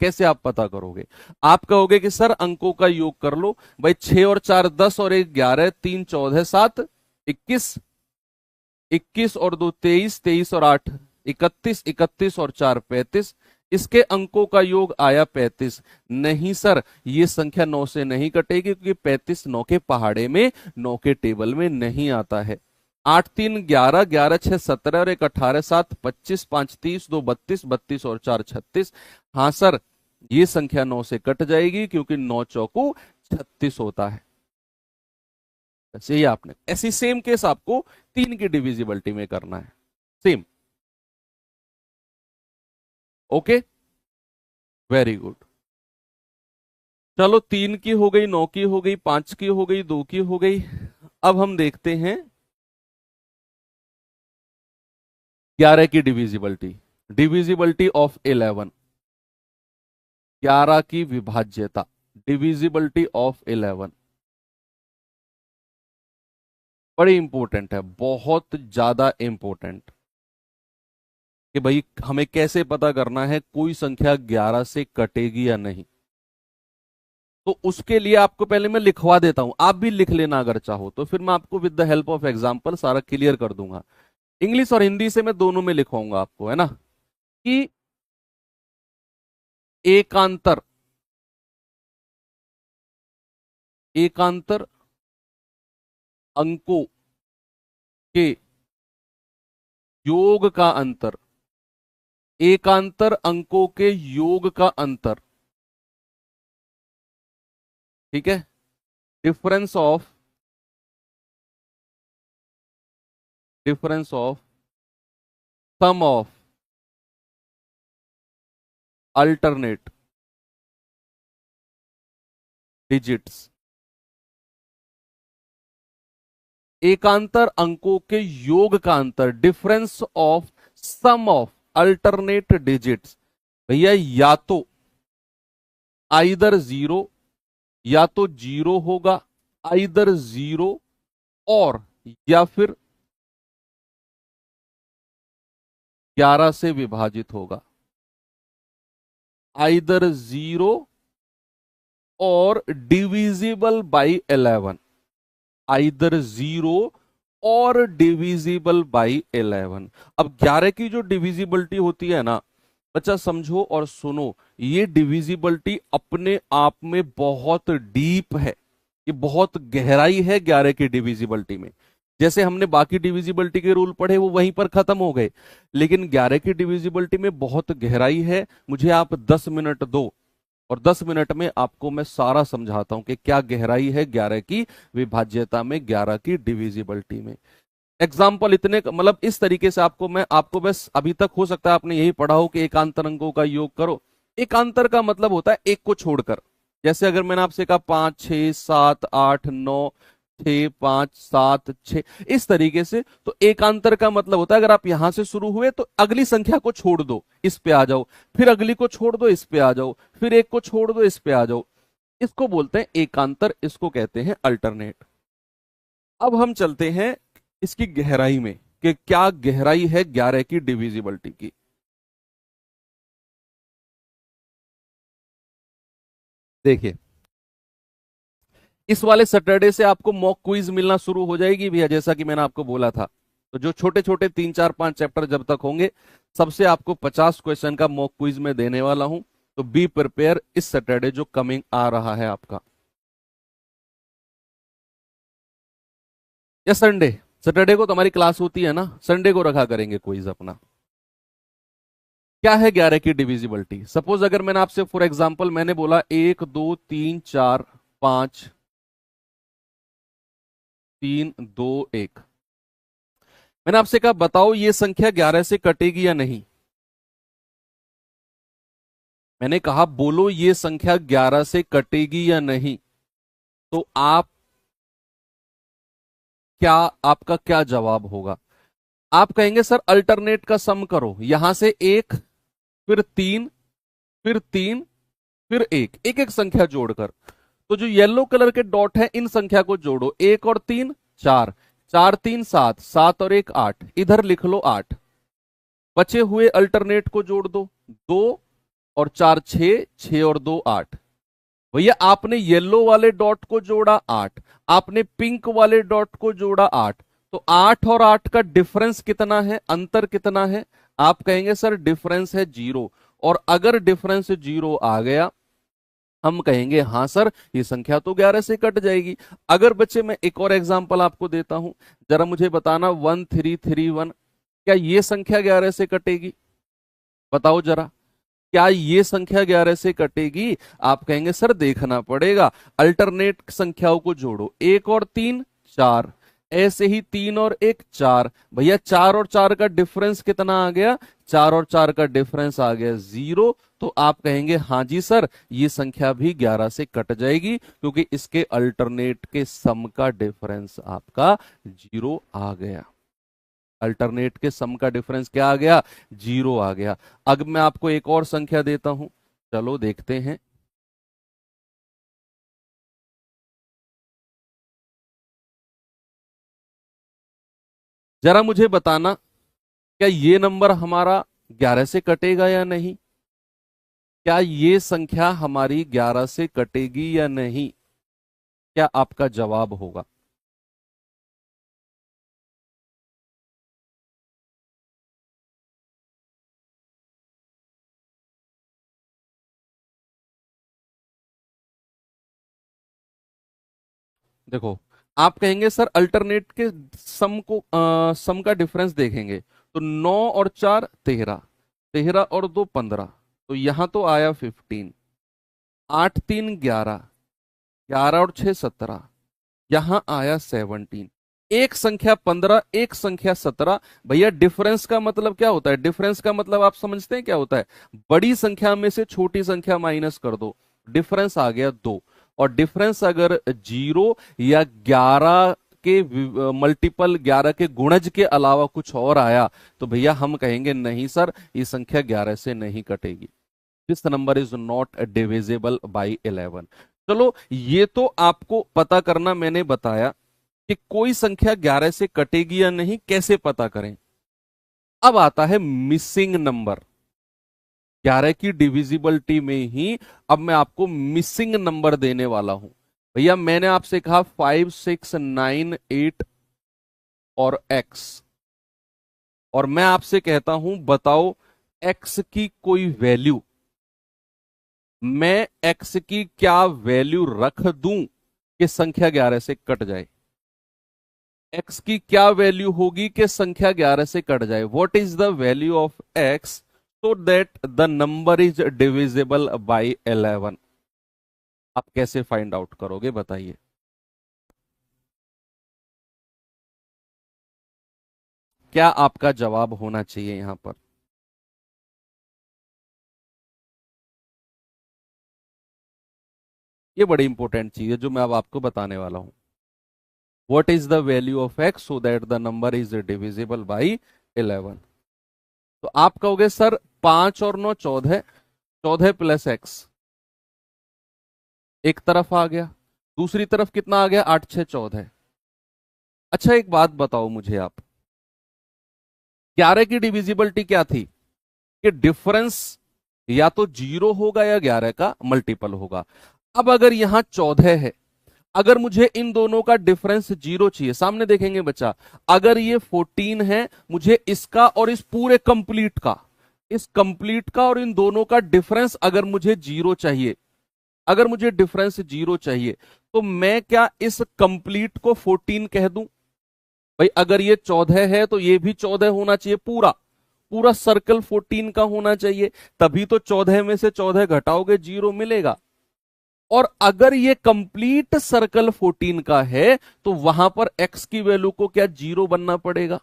Speaker 1: कैसे आप पता करोगे? आप कहोगे कि सर अंकों का योग कर लो। भाई 6 और 4 10 और 1 11, 3 14 7 21, 21 और 2 23, 23 और 8 31, 31 और 4 35, इसके अंकों का योग आया 35। नहीं सर, ये संख्या 9 से नहीं कटेगी, क्योंकि 35 9 के पहाड़े में, 9 के टेबल में नहीं आता है। 8 3 11, 11 6 17 और 1 18, 7 25, 5 30, 2 32, 32 और 4 36। हाँ सर, ये संख्या 9 से कट जाएगी, क्योंकि 9 चौको 36 होता है। बस यही आपने, ऐसी सेम केस आपको 3 की डिविजिबिलिटी में करना है, सेम। Okay, very good. चलो 3 की हो गई, 9 की हो गई, 5 की हो गई, 2 की हो गई। अब हम देखते हैं 11 की डिविजिबिलिटी, डिविजिबिलिटी ऑफ 11, 11 की विभाज्यता, डिविजिबिलिटी ऑफ 11 बड़ी इंपॉर्टेंट है, बहुत ज्यादा इंपॉर्टेंट, कि भाई हमें कैसे पता करना है कोई संख्या 11 से कटेगी या नहीं। तो उसके लिए आपको पहले मैं लिखवा देता हूं, आप भी लिख लेना अगर चाहो तो, फिर मैं आपको with the help of example सारा क्लियर कर दूंगा। इंग्लिश और हिंदी से मैं दोनों में लिखवाऊंगा आपको, है ना, कि एकांतर, एकांतर अंकों के योग का अंतर, एकांतर अंकों के योग का अंतर, ठीक है, difference of sum of alternate digits, एकांतर अंकों के योग का अंतर, difference of sum of alternate digits. भैया या तो आइदर जीरो, या तो जीरो होगा, आइदर जीरो, और या फिर 11 से विभाजित होगा, आइदर जीरो और डिविजिबल बाई 11, आइदर जीरो और डिविजिबल बाई 11। अब 11 की जो डिविजिबिलिटी होती है ना बच्चा, समझो और सुनो, ये डिविजिबिलिटी अपने आप में बहुत डीप है, ये बहुत गहराई है 11 की डिविजिबिलिटी में। जैसे हमने बाकी डिविजिबिलिटी के रूल पढ़े वो वहीं पर खत्म हो गए, लेकिन 11 की डिविजिबिलिटी में बहुत गहराई है। मुझे आप 10 मिनट दो और 10 मिनट में आपको मैं सारा समझाता हूं कि क्या गहराई है 11 की विभाज्यता में, 11 की डिविजिबिलिटी में। एग्जाम्पल इतने, मतलब इस तरीके से आपको मैं, आपको बस अभी तक हो सकता है आपने यही पढ़ा हो कि एकांतर अंकों का योग करो। एकांतर का मतलब होता है एक को छोड़कर। जैसे अगर मैंने आपसे कहा 5 6 7 8 9 6 5 7 6, इस तरीके से, तो एकांतर का मतलब होता है अगर आप यहां से शुरू हुए तो अगली संख्या को छोड़ दो, इस पे आ जाओ, फिर अगली को छोड़ दो, इस पे आ जाओ, फिर एक को छोड़ दो, इस पे आ जाओ। इसको बोलते हैं एकांतर, इसको कहते हैं अल्टरनेट। अब हम चलते हैं इसकी गहराई में, कि क्या गहराई है 11 की डिविजिबिलिटी की। देखिए, इस वाले सैटरडे से आपको मॉक क्विज मिलना शुरू हो जाएगी भैया, जैसा कि मैंने आपको बोला था। तो जो छोटे छोटे 3 4 5 चैप्टर जब तक होंगे, सबसे आपको 50 क्वेश्चन का मॉक क्विज में देने वाला हूं। तो बी प्रिपेयर, इस सैटरडे जो कमिंग आ रहा है आपका, या संडे, सैटरडे को तो हमारी क्लास होती है ना, संडे को रखा करेंगे क्विज अपना। क्या है 11 की डिविजिबिलिटी? सपोज अगर मैंने आपसे फॉर एग्जांपल मैंने बोला 1 2 3 4 5 3 2 1, मैंने आपसे कहा बताओ ये संख्या 11 से कटेगी या नहीं। मैंने कहा बोलो ये संख्या 11 से कटेगी या नहीं। तो आप क्या, आपका क्या जवाब होगा? आप कहेंगे सर अल्टरनेट का सम करो, यहां से एक, फिर तीन, फिर तीन, फिर एक, एक एक संख्या जोड़कर। तो जो येलो कलर के डॉट है इन संख्या को जोड़ो, एक और तीन चार, चार तीन सात, सात और एक आठ, इधर लिख लो आठ। बचे हुए अल्टरनेट को जोड़ दो, दो और चार छह, छह और दो आठ। भैया आपने येलो वाले डॉट को जोड़ा आठ, आपने पिंक वाले डॉट को जोड़ा आठ, तो आठ और आठ का डिफरेंस कितना है, अंतर कितना है? आप कहेंगे सर डिफरेंस है जीरो। और अगर डिफरेंस जीरो आ गया हम कहेंगे हाँ सर ये संख्या तो 11 से कट जाएगी। अगर बच्चे मैं एक और एग्जांपल आपको देता हूं, जरा मुझे बताना 1331, क्या ये संख्या 11 से कटेगी? बताओ जरा, क्या ये संख्या 11 से कटेगी? आप कहेंगे सर देखना पड़ेगा, अल्टरनेट संख्याओं को जोड़ो, एक और तीन चार, ऐसे ही तीन और एक चार। भैया चार और चार का डिफरेंस कितना आ गया? चार और चार का डिफरेंस आ गया जीरो। तो आप कहेंगे हाँ जी सर ये संख्या भी 11 से कट जाएगी, क्योंकि इसके अल्टरनेट के सम का डिफरेंस आपका जीरो आ गया। अल्टरनेट के सम का डिफरेंस क्या आ गया? जीरो आ गया। अब मैं आपको एक और संख्या देता हूं, चलो देखते हैं। जरा मुझे बताना क्या ये नंबर हमारा 11 से कटेगा या नहीं? क्या ये संख्या हमारी 11 से कटेगी या नहीं? क्या आपका जवाब होगा? देखो आप कहेंगे सर अल्टरनेट के सम को सम का डिफरेंस देखेंगे तो 9 और 4 13, 13 और 2 15, तो यहां तो आया 15, 8 3 11, 11 और 6 17, यहां आया 17। एक संख्या 15, एक संख्या 17। भैया डिफरेंस का मतलब क्या होता है? डिफरेंस का मतलब आप समझते हैं क्या होता है? बड़ी संख्या में से छोटी संख्या माइनस कर दो, डिफरेंस आ गया दो। और डिफरेंस अगर जीरो या 11 के मल्टीपल, 11 के गुणज के अलावा कुछ और आया तो भैया हम कहेंगे नहीं सर ये संख्या 11 से नहीं कटेगी। This number is not divisible by 11। चलो ये तो आपको पता करना मैंने बताया कि कोई संख्या 11 से कटेगी या नहीं कैसे पता करें। अब आता है मिसिंग नंबर। 11 की डिविजिबिलिटी में ही अब मैं आपको मिसिंग नंबर देने वाला हूं। भैया मैंने आपसे कहा 5 6 9 8 और x, और मैं आपसे कहता हूं बताओ x की कोई वैल्यू, मैं x की क्या वैल्यू रख दूं कि संख्या 11 से कट जाए? x की क्या वैल्यू होगी कि संख्या 11 से कट जाए? What is the value of x so that the number is divisible by 11? आप कैसे फाइंड आउट करोगे बताइए? क्या आपका जवाब होना चाहिए यहां पर? ये बड़ी इंपॉर्टेंट चीज है जो मैं अब आपको बताने वाला हूं। What is the value of x so that the number is divisible by 11? तो आप कहोगे सर 5 और 9 14, 14 प्लस x एक तरफ आ गया, दूसरी तरफ कितना आ गया? 8 6 14। अच्छा एक बात बताओ मुझे आप, 11 की डिविजिबिलिटी क्या थी? कि डिफरेंस या तो जीरो होगा या 11 का मल्टीपल होगा। अब अगर यहां 14 है, अगर मुझे इन दोनों का डिफरेंस जीरो चाहिए, सामने देखेंगे बच्चा, अगर ये 14 है, मुझे इसका और इस पूरे कंप्लीट का, इस कंप्लीट का और इन दोनों का डिफरेंस अगर मुझे जीरो चाहिए, अगर मुझे डिफरेंस जीरो चाहिए, तो मैं क्या इस कंप्लीट को 14 कह दूं? भाई अगर ये 14 है तो ये भी 14 होना चाहिए पूरा, पूरा सर्कल 14 का होना चाहिए, तभी तो 14 में से 14 घटाओगे 0 मिलेगा। और अगर ये कंप्लीट सर्कल 14 का है तो वहां पर x की वैल्यू को क्या 0 बनना पड़ेगा?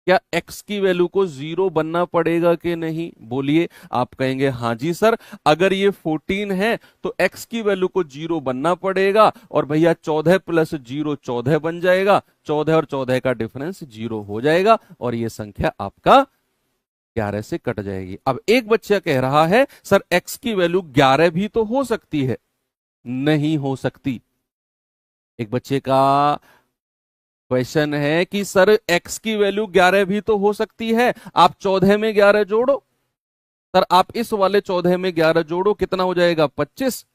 Speaker 1: क्या x की वैल्यू को 0 बनना पड़ेगा कि नहीं? बोलिए। आप कहेंगे हाँ जी सर, अगर ये 14 है तो x की वैल्यू को 0 बनना पड़ेगा, और भैया 14 प्लस 0 14 बन जाएगा, 14 और 14 का डिफरेंस 0 हो जाएगा, और ये संख्या आपका 11 से कट जाएगी। अब एक बच्चा कह रहा है सर x की वैल्यू 11 भी तो हो सकती है। नहीं हो सकती। एक बच्चे का क्वेश्चन है कि सर x की वैल्यू 11 भी तो हो सकती है, आप 14 में 11 जोड़ो। सर आप इस वाले 14 में 11 जोड़ो, कितना हो जाएगा? 25।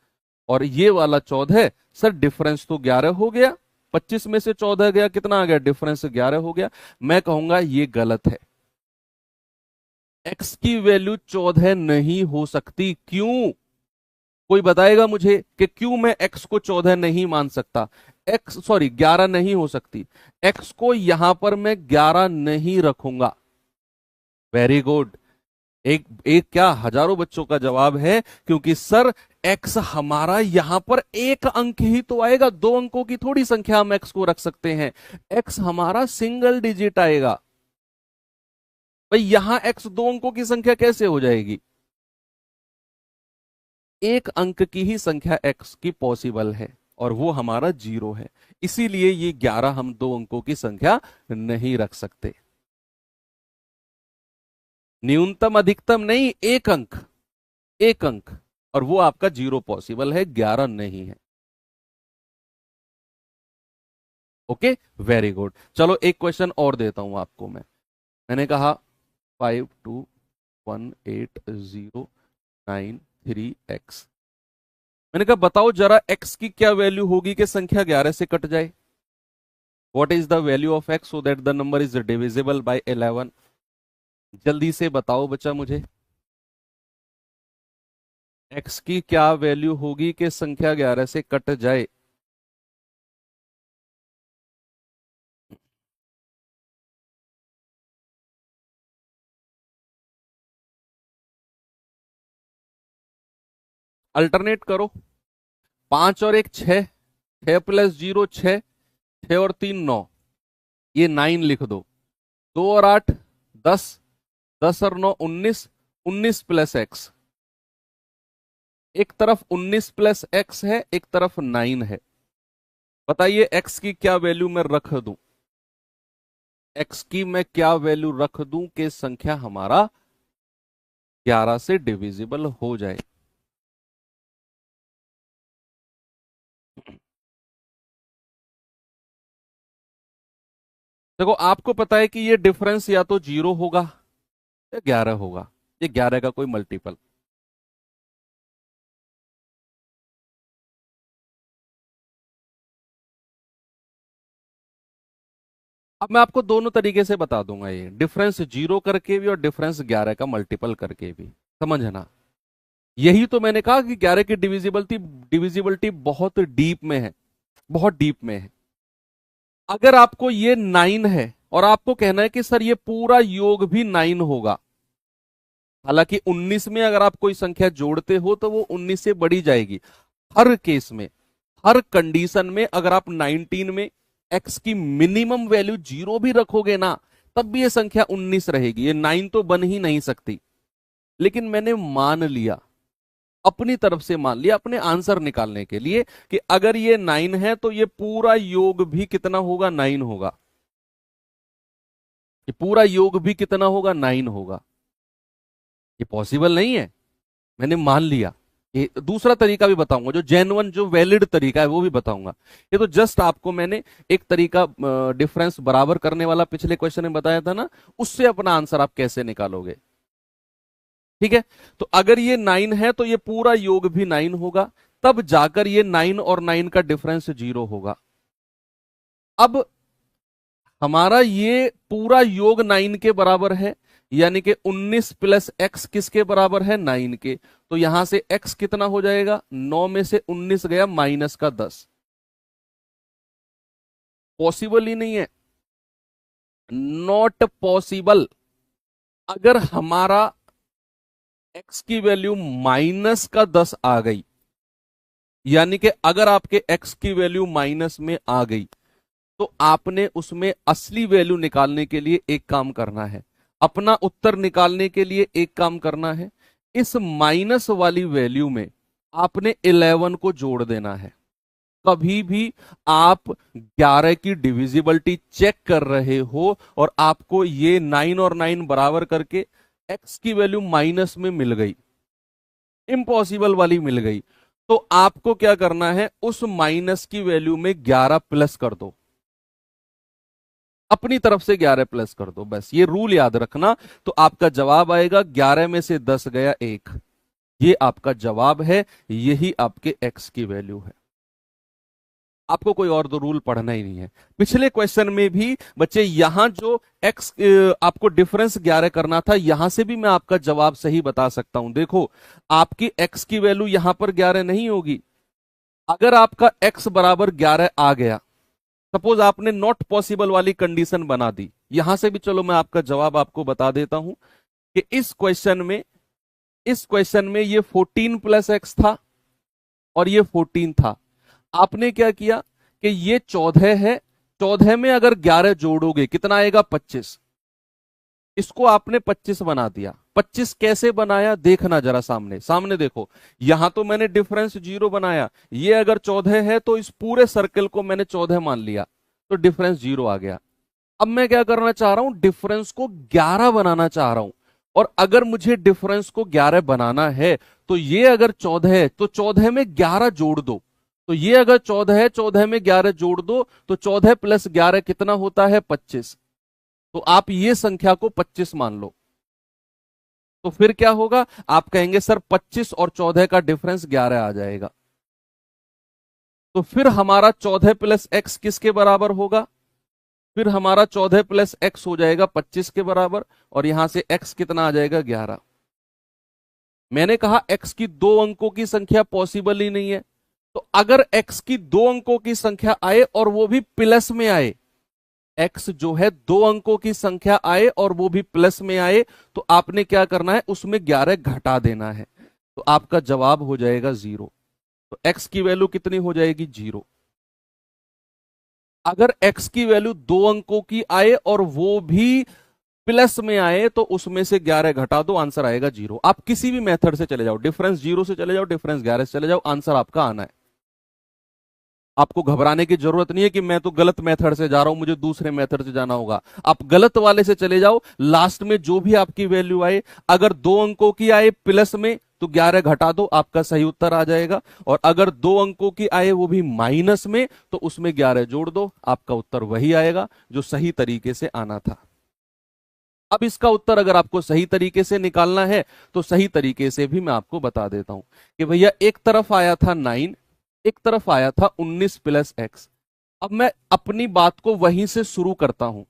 Speaker 1: और ये वाला 14, सर डिफरेंस तो 11 हो गया, 25 में से 14 गया, कितना आ गया? डिफरेंस 11 हो गया। मैं कहूंगा ये गलत है। x की वैल्यू 14 नहीं हो सकती। क्यों? कोई बताएगा मुझे कि क्यों मैं x को 14 नहीं मान सकता? 11 नहीं हो सकती। x को यहां पर मैं 11 नहीं रखूंगा। Very good. एक एक क्या, हजारों बच्चों का जवाब है, क्योंकि सर x हमारा यहां पर एक अंक ही तो आएगा, 2 अंकों की थोड़ी संख्या हम x को रख सकते हैं। x हमारा सिंगल डिजिट आएगा। भाई यहां x 2 अंकों की संख्या कैसे हो जाएगी? एक अंक की ही संख्या x की पॉसिबल है, और वो हमारा 0 है। इसीलिए ये 11 हम 2 अंकों की संख्या नहीं रख सकते। न्यूनतम अधिकतम नहीं, एक अंक, एक अंक, और वो आपका 0 पॉसिबल है, 11 नहीं है। Okay, very good. चलो एक क्वेश्चन और देता हूं आपको मैं। मैंने कहा 52180993x। मैंने कहा बताओ जरा x की क्या वैल्यू होगी कि संख्या 11 से कट जाए? What is the value of x so that the number is divisible by 11? जल्दी से बताओ बच्चा मुझे, x की क्या वैल्यू होगी कि संख्या 11 से कट जाए? अल्टरनेट करो। 5 और 1 6, 6 प्लस 0 6, 6 और 3 9, ये 9 लिख दो। 2 और 8 10, 10 और 9 19, 19 प्लस एक्स। एक तरफ 19 प्लस एक्स है, एक तरफ 9 है। बताइए एक्स की क्या वैल्यू मैं रख दूं? एक्स की मैं क्या वैल्यू रख दूं कि संख्या हमारा 11 से डिविजिबल हो जाए? देखो आपको पता है कि ये डिफरेंस या तो 0 होगा या 11 होगा, ये 11 का कोई मल्टीपल। अब मैं आपको दोनों तरीके से बता दूंगा, ये डिफरेंस 0 करके भी और डिफरेंस 11 का मल्टीपल करके भी। समझ है ना? यही तो मैंने कहा कि 11 की डिविजिबिलिटी डिविजिबिलिटी बहुत डीप में है, बहुत डीप में है। अगर आपको ये 9 है और आपको कहना है कि सर ये पूरा योग भी 9 होगा, हालांकि 19 में अगर आप कोई संख्या जोड़ते हो तो वो 19 से बढ़ी जाएगी। हर केस में, हर कंडीशन में अगर आप 19 में x की मिनिमम वैल्यू 0 भी रखोगे ना, तब भी ये संख्या 19 रहेगी, ये 9 तो बन ही नहीं सकती। लेकिन मैंने मान लिया, अपनी तरफ से मान लिया अपने आंसर निकालने के लिए, कि अगर ये 9 है तो ये पूरा योग भी कितना होगा? 9 होगा। ये पूरा योग भी कितना होगा? 9 होगा। ये पॉसिबल नहीं है, मैंने मान लिया। ये दूसरा तरीका भी बताऊंगा, जो जेन्युइन जो वैलिड तरीका है वो भी बताऊंगा। ये तो जस्ट आपको मैंने एक तरीका डिफरेंस बराबर करने वाला पिछले क्वेश्चन में बताया था ना, उससे अपना आंसर आप कैसे निकालोगे। ठीक है, तो अगर ये 9 है तो ये पूरा योग भी 9 होगा, तब जाकर ये 9 और 9 का डिफरेंस 0 होगा। अब हमारा ये पूरा योग 9 के बराबर है, यानी कि 19 प्लस एक्स किसके बराबर है? 9 के। तो यहां से x कितना हो जाएगा? 9 में से 19 गया माइनस का 10। पॉसिबल ही नहीं है, नॉट पॉसिबल। अगर हमारा x की वैल्यू माइनस का 10 आ गई, यानी कि अगर आपके x की वैल्यू माइनस में आ गई, तो आपने उसमें असली वैल्यू निकालने के लिए एक काम करना है, अपना उत्तर निकालने के लिए एक काम करना है। इस माइनस वाली वैल्यू में आपने 11 को जोड़ देना है। कभी भी आप 11 की डिविजिबिलिटी चेक कर रहे हो और आपको ये 9 और 9 बराबर करके x की वैल्यू माइनस में मिल गई, इम्पॉसिबल वाली मिल गई, तो आपको क्या करना है, उस माइनस की वैल्यू में 11 प्लस कर दो, अपनी तरफ से 11 प्लस कर दो, बस ये रूल याद रखना। तो आपका जवाब आएगा 11 में से 10 गया 1, ये आपका जवाब है, यही आपके x की वैल्यू है। आपको कोई और दो रूल पढ़ना ही नहीं है। पिछले क्वेश्चन में भी बच्चे यहां जो x आपको डिफरेंस 11 करना था, यहां से भी मैं आपका जवाब सही बता सकता हूं। देखो, आपकी x की वैल्यू यहां पर 11 नहीं होगी। अगर आपका x बराबर 11 आ गया, सपोज आपने नॉट पॉसिबल वाली कंडीशन बना दी, यहां से भी चलो मैं आपका जवाब आपको बता देता हूं कि इस क्वेश्चन में ये 14 प्लस एक्स था और ये 14 था। आपने क्या किया कि ये 14 है, 14 में अगर 11 जोड़ोगे कितना आएगा, 25। इसको आपने 25 बना दिया। 25 कैसे बनाया, देखना जरा, सामने सामने देखो। यहां तो मैंने डिफरेंस 0 बनाया, ये अगर 14 है तो इस पूरे सर्कल को मैंने 14 मान लिया, तो डिफरेंस 0 आ गया। अब मैं क्या करना चाह रहा हूं, डिफरेंस को 11 बनाना चाह रहा हूं। और अगर मुझे डिफरेंस को 11 बनाना है, तो ये अगर 14 है तो 14 में 11 जोड़ दो। तो ये अगर 14 है, 14 में 11 जोड़ दो, तो 14 प्लस 11 कितना होता है, 25। तो आप ये संख्या को 25 मान लो। तो फिर क्या होगा, आप कहेंगे सर 25 और 14 का डिफरेंस 11 आ जाएगा। तो फिर हमारा 14 प्लस एक्स किसके बराबर होगा, फिर हमारा 14 प्लस एक्स हो जाएगा 25 के बराबर, और यहां से एक्स कितना आ जाएगा, 11। मैंने कहा एक्स की 2 अंकों की संख्या पॉसिबल ही नहीं है। तो अगर एक्स की 2 अंकों की संख्या आए और वो भी प्लस में आए, एक्स जो है 2 अंकों की संख्या आए और वो भी प्लस में आए, तो आपने क्या करना है, उसमें 11 घटा देना है। तो आपका जवाब हो जाएगा 0। तो एक्स की वैल्यू कितनी हो जाएगी, 0। अगर एक्स की वैल्यू 2 अंकों की आए और वो भी प्लस में आए, तो उसमें से 11 घटा दो, आंसर आएगा 0। आप किसी भी मेथड से चले जाओ, डिफरेंस 0 से चले जाओ, डिफरेंस 11 से चले जाओ, आंसर आपका आना है। आपको घबराने की जरूरत नहीं है कि मैं तो गलत मेथड से जा रहा हूं, मुझे दूसरे मेथड से जाना होगा। आप गलत वाले से चले जाओ, लास्ट में जो भी आपकी वैल्यू आए, अगर 2 अंकों की आए प्लस में, तो 11 घटा दो, आपका सही उत्तर आ जाएगा। और अगर 2 अंकों की आए वो भी माइनस में, तो उसमें 11 जोड़ दो, आपका उत्तर वही आएगा जो सही तरीके से आना था। अब इसका उत्तर अगर आपको सही तरीके से निकालना है, तो सही तरीके से भी मैं आपको बता देता हूं कि भैया एक तरफ आया था 9, एक तरफ आया था 19 प्लस एक्स। अब मैं अपनी बात को वहीं से शुरू करता हूं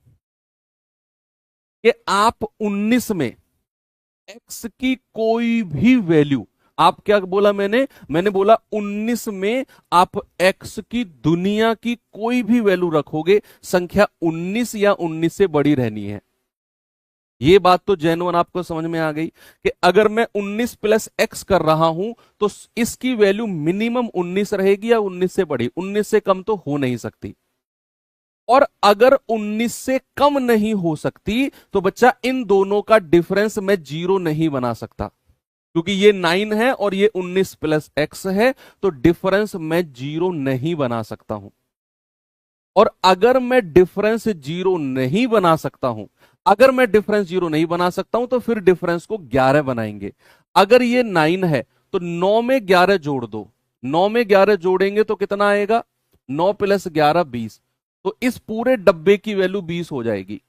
Speaker 1: कि आप 19 में एक्स की कोई भी वैल्यू, आप क्या बोला मैंने बोला 19 में आप एक्स की दुनिया की कोई भी वैल्यू रखोगे, संख्या 19 या 19 से बड़ी रहनी है। ये बात तो जेन्युइन आपको समझ में आ गई कि अगर मैं 19 प्लस एक्स कर रहा हूं, तो इसकी वैल्यू मिनिमम 19 रहेगी या 19 से बड़ी, 19 से कम तो हो नहीं सकती। और अगर 19 से कम नहीं हो सकती, तो बच्चा इन दोनों का डिफरेंस मैं 0 नहीं बना सकता, क्योंकि ये 9 है और ये 19 प्लस एक्स है, तो डिफरेंस मैं 0 नहीं बना सकता हूं। और अगर मैं डिफरेंस 0 नहीं बना सकता हूं, अगर मैं डिफरेंस 0 नहीं बना सकता हूं, तो फिर डिफरेंस को 11 बनाएंगे। अगर ये 9 है, तो 9 में 11 जोड़ दो, 9 में 11 जोड़ेंगे तो कितना आएगा, 9 प्लस 11 20। तो इस पूरे डब्बे की वैल्यू 20 हो जाएगी।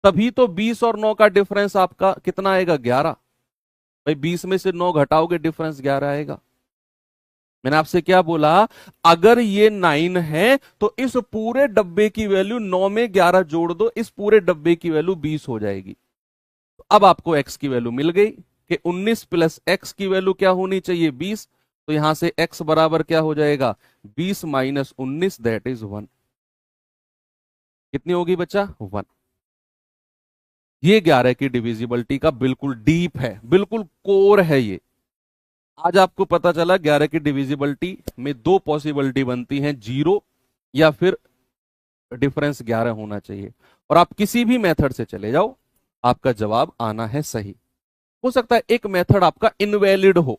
Speaker 1: तभी तो 20 और 9 का डिफरेंस आपका कितना आएगा, 11। भाई 20 में से 9 घटाओगे, डिफरेंस 11 आएगा। मैंने आपसे क्या बोला, अगर ये 9 है तो इस पूरे डब्बे की वैल्यू 9 में 11 जोड़ दो, इस पूरे डब्बे की वैल्यू 20 हो जाएगी। तो अब आपको x की वैल्यू मिल गई कि 19 प्लस एक्स की वैल्यू क्या होनी चाहिए, 20। तो यहां से x बराबर क्या हो जाएगा, 20 माइनस 19, दैट इज 1। कितनी होगी बच्चा, 1। ये 11 की डिविजिबिलिटी का बिल्कुल डीप है, बिल्कुल कोर है ये। आज आपको पता चला 11 की डिविजिबिलिटी में दो पॉसिबिलिटी बनती हैं, 0 या फिर डिफरेंस 11 होना चाहिए। और आप किसी भी मेथड से चले जाओ, आपका जवाब आना है सही। हो सकता है एक मेथड आपका इनवैलिड हो,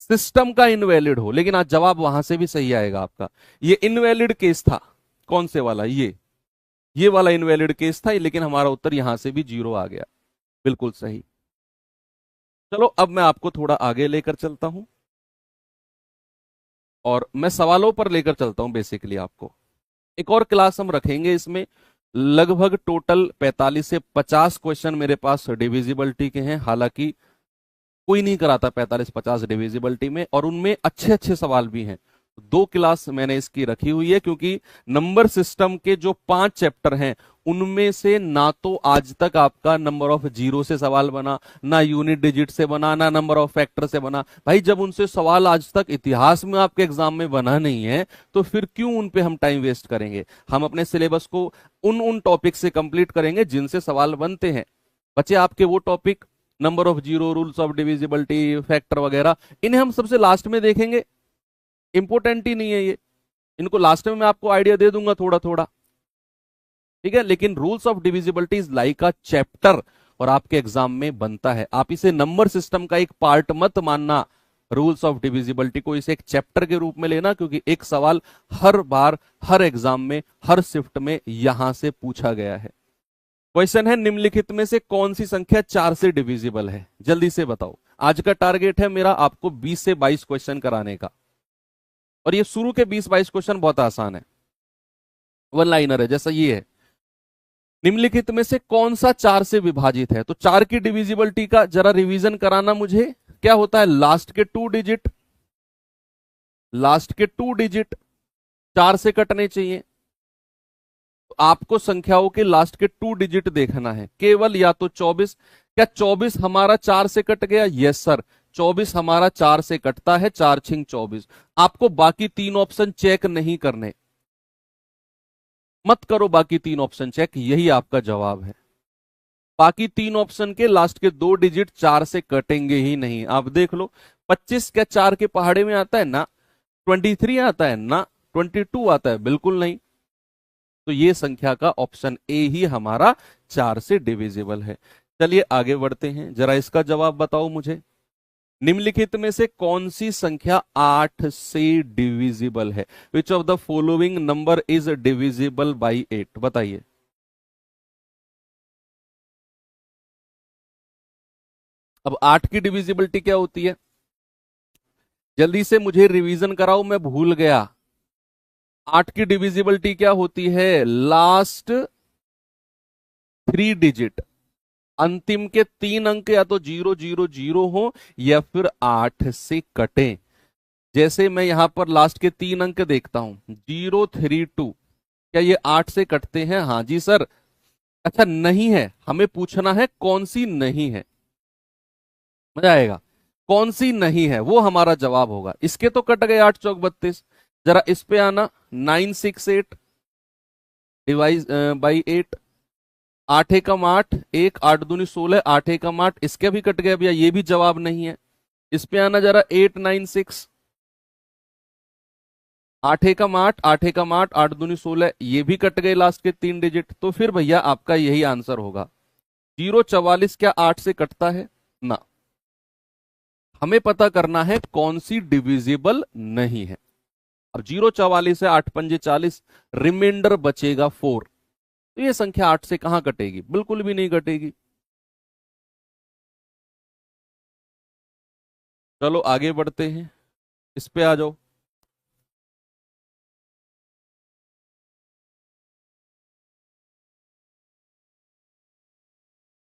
Speaker 1: सिस्टम का इनवैलिड हो, लेकिन आज जवाब वहां से भी सही आएगा आपका। ये इनवैलिड केस था, कौन से वाला, ये वाला इनवैलिड केस था, लेकिन हमारा उत्तर यहां से भी 0 आ गया, बिल्कुल सही। चलो अब मैं आपको थोड़ा आगे लेकर चलता हूं और मैं सवालों पर लेकर चलता हूं बेसिकली आपको। एक और क्लास हम रखेंगे, इसमें लगभग टोटल 45 से 50 क्वेश्चन मेरे पास डिविजिबिलिटी के हैं। हालांकि कोई नहीं कराता 45-50 डिविजिबिलिटी में, और उनमें अच्छे अच्छे सवाल भी हैं। दो क्लास मैंने इसकी रखी हुई है, क्योंकि नंबर सिस्टम के जो 5 चैप्टर हैं उनमें से ना तो आज तक आपका नंबर ऑफ जीरो से सवाल बना, ना यूनिट डिजिट से बना, ना नंबर ऑफ फैक्टर से बना। भाई जब उनसे सवाल आज तक इतिहास में आपके एग्जाम में बना नहीं है, तो फिर क्यों उन पे हम टाइम वेस्ट करेंगे। हम अपने सिलेबस को उन टॉपिक से कंप्लीट करेंगे जिनसे सवाल बनते हैं। बच्चे आपके वो topic, number of zero, rules of divisibility, factor वगैरह, इन्हें हम सबसे लास्ट में देखेंगे। इंपॉर्टेंट ही नहीं है ये, इनको लास्ट में मैं आपको आइडिया दे दूंगा थोड़ा थोड़ा, ठीक है। लेकिन rules of divisibility is like a chapter, और आपके एग्जाम में बनता है। आप इसे नंबर सिस्टम का एक पार्ट मत मानना, रूल्स ऑफ डिविजिबिलिटी को इसे एक चैप्टर के रूप में लेना, क्योंकि एक सवाल हर बार हर एग्जाम में हर शिफ्ट में यहां से पूछा गया है। क्वेश्चन है, निम्नलिखित में से कौन सी संख्या 4 से डिविजिबल है, जल्दी से बताओ। आज का टारगेट है मेरा आपको 20 से 22 क्वेश्चन कराने का, और ये शुरू के 20-22 क्वेश्चन बहुत आसान है, वन लाइनर है, जैसा ये है। निम्नलिखित में से कौन सा 4 से विभाजित है, तो 4 की डिविजिबिलिटी का जरा रिवीजन कराना मुझे। क्या होता है, लास्ट के 2 डिजिट, लास्ट के 2 डिजिट 4 से कटने चाहिए। तो आपको संख्याओं के लास्ट के 2 डिजिट देखना है केवल, या तो 24। क्या 24 हमारा 4 से कट गया, यस सर 24 हमारा 4 से कटता है, 4 छिंग 24। आपको बाकी 3 ऑप्शन चेक नहीं करने, मत करो बाकी 3 ऑप्शन चेक, यही आपका जवाब है। बाकी 3 ऑप्शन के लास्ट के 2 डिजिट 4 से कटेंगे ही नहीं। आप देख लो, 25 क्या 4 के पहाड़े में आता है ना, 23 आता है ना, 22 आता है, बिल्कुल नहीं। तो ये संख्या का ऑप्शन ए ही हमारा 4 से डिविजिबल है। चलिए आगे बढ़ते हैं, जरा इसका जवाब बताओ मुझे। निम्नलिखित में से कौन सी संख्या 8 से डिविजिबल है, which of the following number is divisible by 8, बताइए। अब 8 की डिविजिबिलिटी क्या होती है, जल्दी से मुझे रिवीजन कराओ, मैं भूल गया। 8 की डिविजिबिलिटी क्या होती है, लास्ट 3 डिजिट, अंतिम के 3 अंक या तो 000 हो या फिर 8 से कटे। जैसे मैं यहां पर लास्ट के 3 अंक देखता हूं 032, क्या ये 8 से कटते हैं, हाँ जी सर। अच्छा नहीं है, हमें पूछना है कौन सी नहीं है, मजा आएगा। कौन सी नहीं है वो हमारा जवाब होगा। इसके तो कट गए 8 चौक 32, जरा इस पे आना, 968 डिवाइज बाई 8, 8 एकम 8, 1 8 दूनी 16, 8 एकम 8, इसके भी कट गया भैया, ये भी जवाब नहीं है। इस पे आना जरा, 896, 8 एकम 8, 8 एकम 8, 8 दूनी 16, ये भी कट गए लास्ट के 3 डिजिट। तो फिर भैया आपका यही आंसर होगा। 044 क्या 8 से कटता है ना, हमें पता करना है कौन सी डिविजिबल नहीं है। अब 044 है, 8 पंजे 40, रिमाइंडर बचेगा 4, तो ये संख्या 8 से कहां कटेगी, बिल्कुल भी नहीं कटेगी। चलो आगे बढ़ते हैं, इस पे आ जाओ।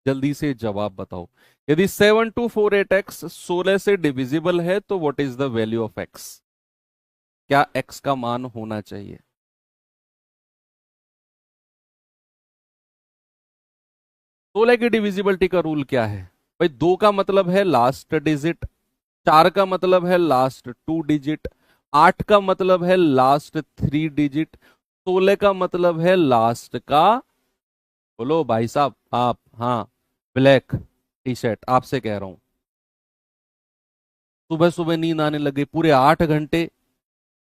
Speaker 1: जल्दी से जवाब बताओ। यदि 7248x 16 से डिविजिबल है तो what is the value of x, क्या x का मान होना चाहिए। सोलह की डिविजिबिलिटी का रूल क्या है भाई, 2 का मतलब है लास्ट डिजिट, 4 का मतलब है लास्ट 2 डिजिट, 8 का मतलब है लास्ट 3 डिजिट, 16 का मतलब है लास्ट का बोलो भाई साहब आप। हाँ, ब्लैक टी शर्ट आपसे कह रहा हूं। सुबह सुबह नींद आने लगे, पूरे 8 घंटे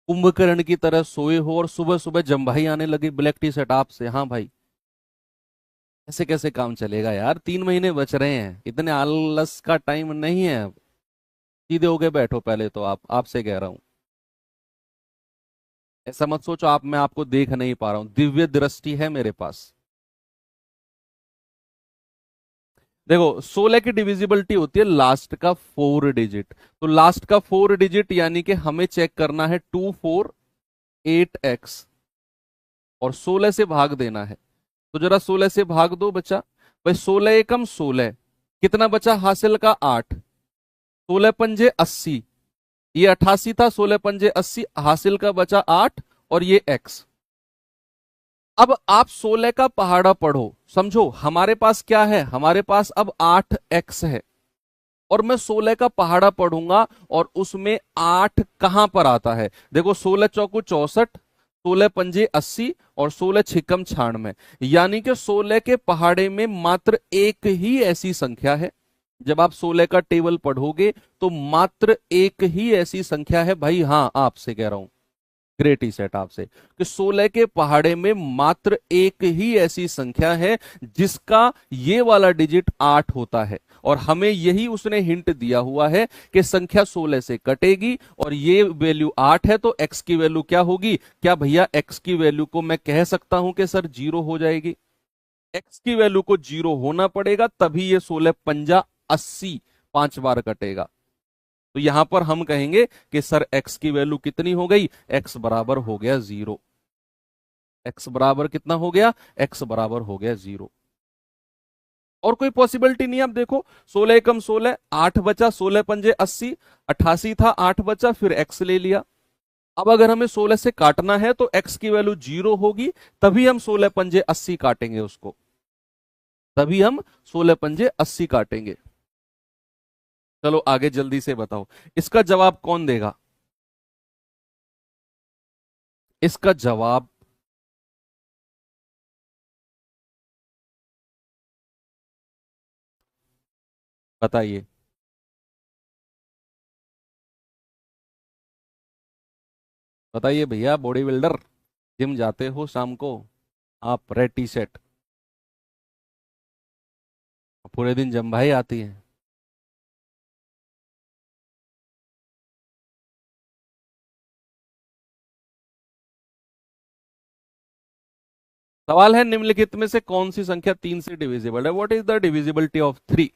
Speaker 1: कुंभकर्ण की तरह सोए हो और सुबह सुबह जम्भाई आने लगी ब्लैक टी शर्ट आपसे। हाँ भाई, ऐसे कैसे काम चलेगा यार? 3 महीने बच रहे हैं, इतने आलस का टाइम नहीं है अब। सीधे हो गए बैठो पहले तो। आप, आपसे कह रहा हूं, ऐसा मत सोचो आप मैं आपको देख नहीं पा रहा हूं, दिव्य दृष्टि है मेरे पास। देखो 16 की डिविजिबिलिटी होती है लास्ट का 4 डिजिट। तो लास्ट का 4 डिजिट यानी कि हमें चेक करना है 248x और 16 से भाग देना है। तो जरा 16 से भाग दो बच्चा। भाई 16 एकम 16, कितना बचा हासिल का 8, 16 पंजे 80, ये 88 था, 16 पंजे 80, हासिल का बचा 8 और ये x। अब आप 16 का पहाड़ा पढ़ो, समझो हमारे पास क्या है, हमारे पास अब 8x है और मैं 16 का पहाड़ा पढ़ूंगा और उसमें 8 कहां पर आता है? देखो 16 चौकू 64, 16 पंजे 80 और 16 छिकम 96, यानी कि 16 के पहाड़े में मात्र एक ही ऐसी संख्या है। जब आप 16 का टेबल पढ़ोगे तो मात्र एक ही ऐसी संख्या है भाई। हाँ, आपसे कह रहा हूं, ग्रेट ही सेट आपसे, कि 16 के पहाड़े में मात्र एक ही ऐसी संख्या है जिसका ये वाला डिजिट 8 होता है। और हमें यही उसने हिंट दिया हुआ है कि संख्या 16 से कटेगी और ये वैल्यू 8 है, तो x की वैल्यू क्या होगी? क्या भैया x की वैल्यू को मैं कह सकता हूं कि सर 0 हो जाएगी? x की वैल्यू को 0 होना पड़ेगा तभी ये 16 पंजा 80 5 बार कटेगा। तो यहां पर हम कहेंगे कि सर x की वैल्यू कितनी हो गई? x बराबर हो गया 0। x बराबर कितना हो गया? x बराबर हो गया 0। और कोई पॉसिबिलिटी नहीं। अब देखो 16 एकम 16, 8 बचा, 16 पंजे 80, 88 था, 8 बचा, फिर x ले लिया। अब अगर हमें 16 से काटना है तो x की वैल्यू 0 होगी, तभी हम 16 पंजे 80 काटेंगे उसको, तभी हम 16 पंजे 80 काटेंगे। चलो आगे जल्दी से बताओ, इसका जवाब कौन देगा? इसका जवाब बताइए। बताइए भैया, बॉडी बिल्डर, जिम जाते हो शाम को आप, रेड टी शर्ट, पूरे दिन जम भाई आती है। सवाल है निम्नलिखित में से कौन सी संख्या 3 से डिविजिबल है? What is the divisibility of 3?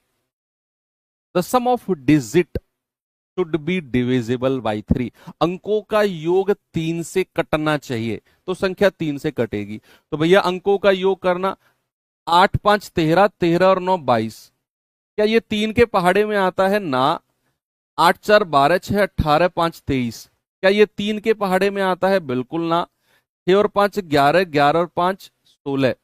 Speaker 1: The sum of digit should be divisible by 3। अंकों का योग 3 से कटना चाहिए, तो संख्या 3 से कटेगी। तो भैया अंकों का योग करना, 8 5 13, 13 और 9 22। क्या ये 3 के पहाड़े में आता है? ना। 8 4 12 6 18, 5 23। क्या ये 3 के पहाड़े में आता है? बिल्कुल ना। 6 और 5 11, 11 और 5 16।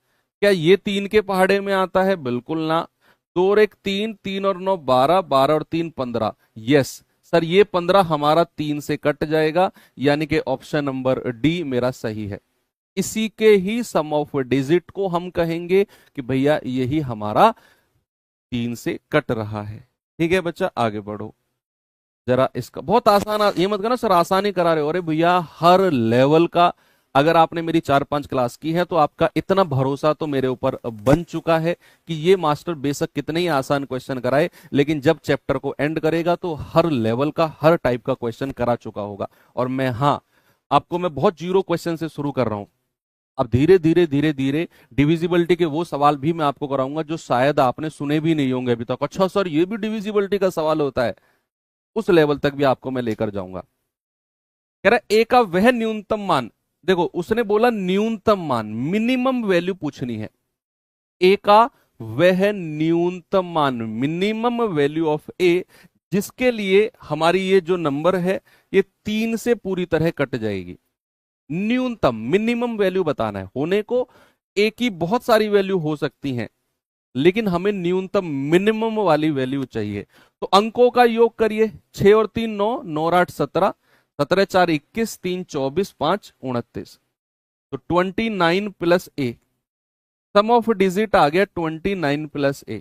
Speaker 1: क्या ये 3 के पहाड़े में आता है? बिल्कुल ना। 2 और 1 3, 3 और 9 12, 12 और 3 15। यस सर, ये 15 हमारा 3 से कट जाएगा, यानी कि ऑप्शन नंबर डी मेरा सही है। इसी के ही सम ऑफ डिजिट को हम कहेंगे कि भैया यही हमारा 3 से कट रहा है। ठीक है बच्चा, आगे बढ़ो जरा। इसका बहुत आसान, ये मत कहना सर आसानी करा रहे हो। अरे भैया हर लेवल का, अगर आपने मेरी 4 5 क्लास की है तो आपका इतना भरोसा तो मेरे ऊपर बन चुका है कि ये मास्टर बेशक कितने ही आसान क्वेश्चन कराए, लेकिन जब चैप्टर को एंड करेगा तो हर लेवल का, हर टाइप का क्वेश्चन करा चुका होगा। और मैं, हाँ, आपको मैं बहुत जीरो क्वेश्चन से शुरू कर रहा हूं। अब धीरे धीरे धीरे धीरे डिविजिबिलिटी के वो सवाल भी मैं आपको कराऊंगा जो शायद आपने सुने भी नहीं होंगे अभी तक। अच्छा सर, ये भी डिविजिबिलिटी का सवाल होता है? उस लेवल तक भी आपको मैं लेकर जाऊंगा। कह रहा है ए का वह न्यूनतम मान, देखो उसने बोला न्यूनतम मान, मिनिमम वैल्यू पूछनी है। ए का वह न्यूनतम मान, मिनिमम वैल्यू ऑफ ए, जिसके लिए हमारी ये जो नंबर है ये 3 से पूरी तरह कट जाएगी। न्यूनतम, मिनिमम वैल्यू बताना है। होने को ए की बहुत सारी वैल्यू हो सकती हैं, लेकिन हमें न्यूनतम मिनिमम वाली वैल्यू चाहिए। तो अंकों का योग करिए, 6 और 3 9, 9 और 8 17, 17 4 21, 3 24, 5 29। तो 29 plus A, sum of digit आ गया 29 प्लस ए।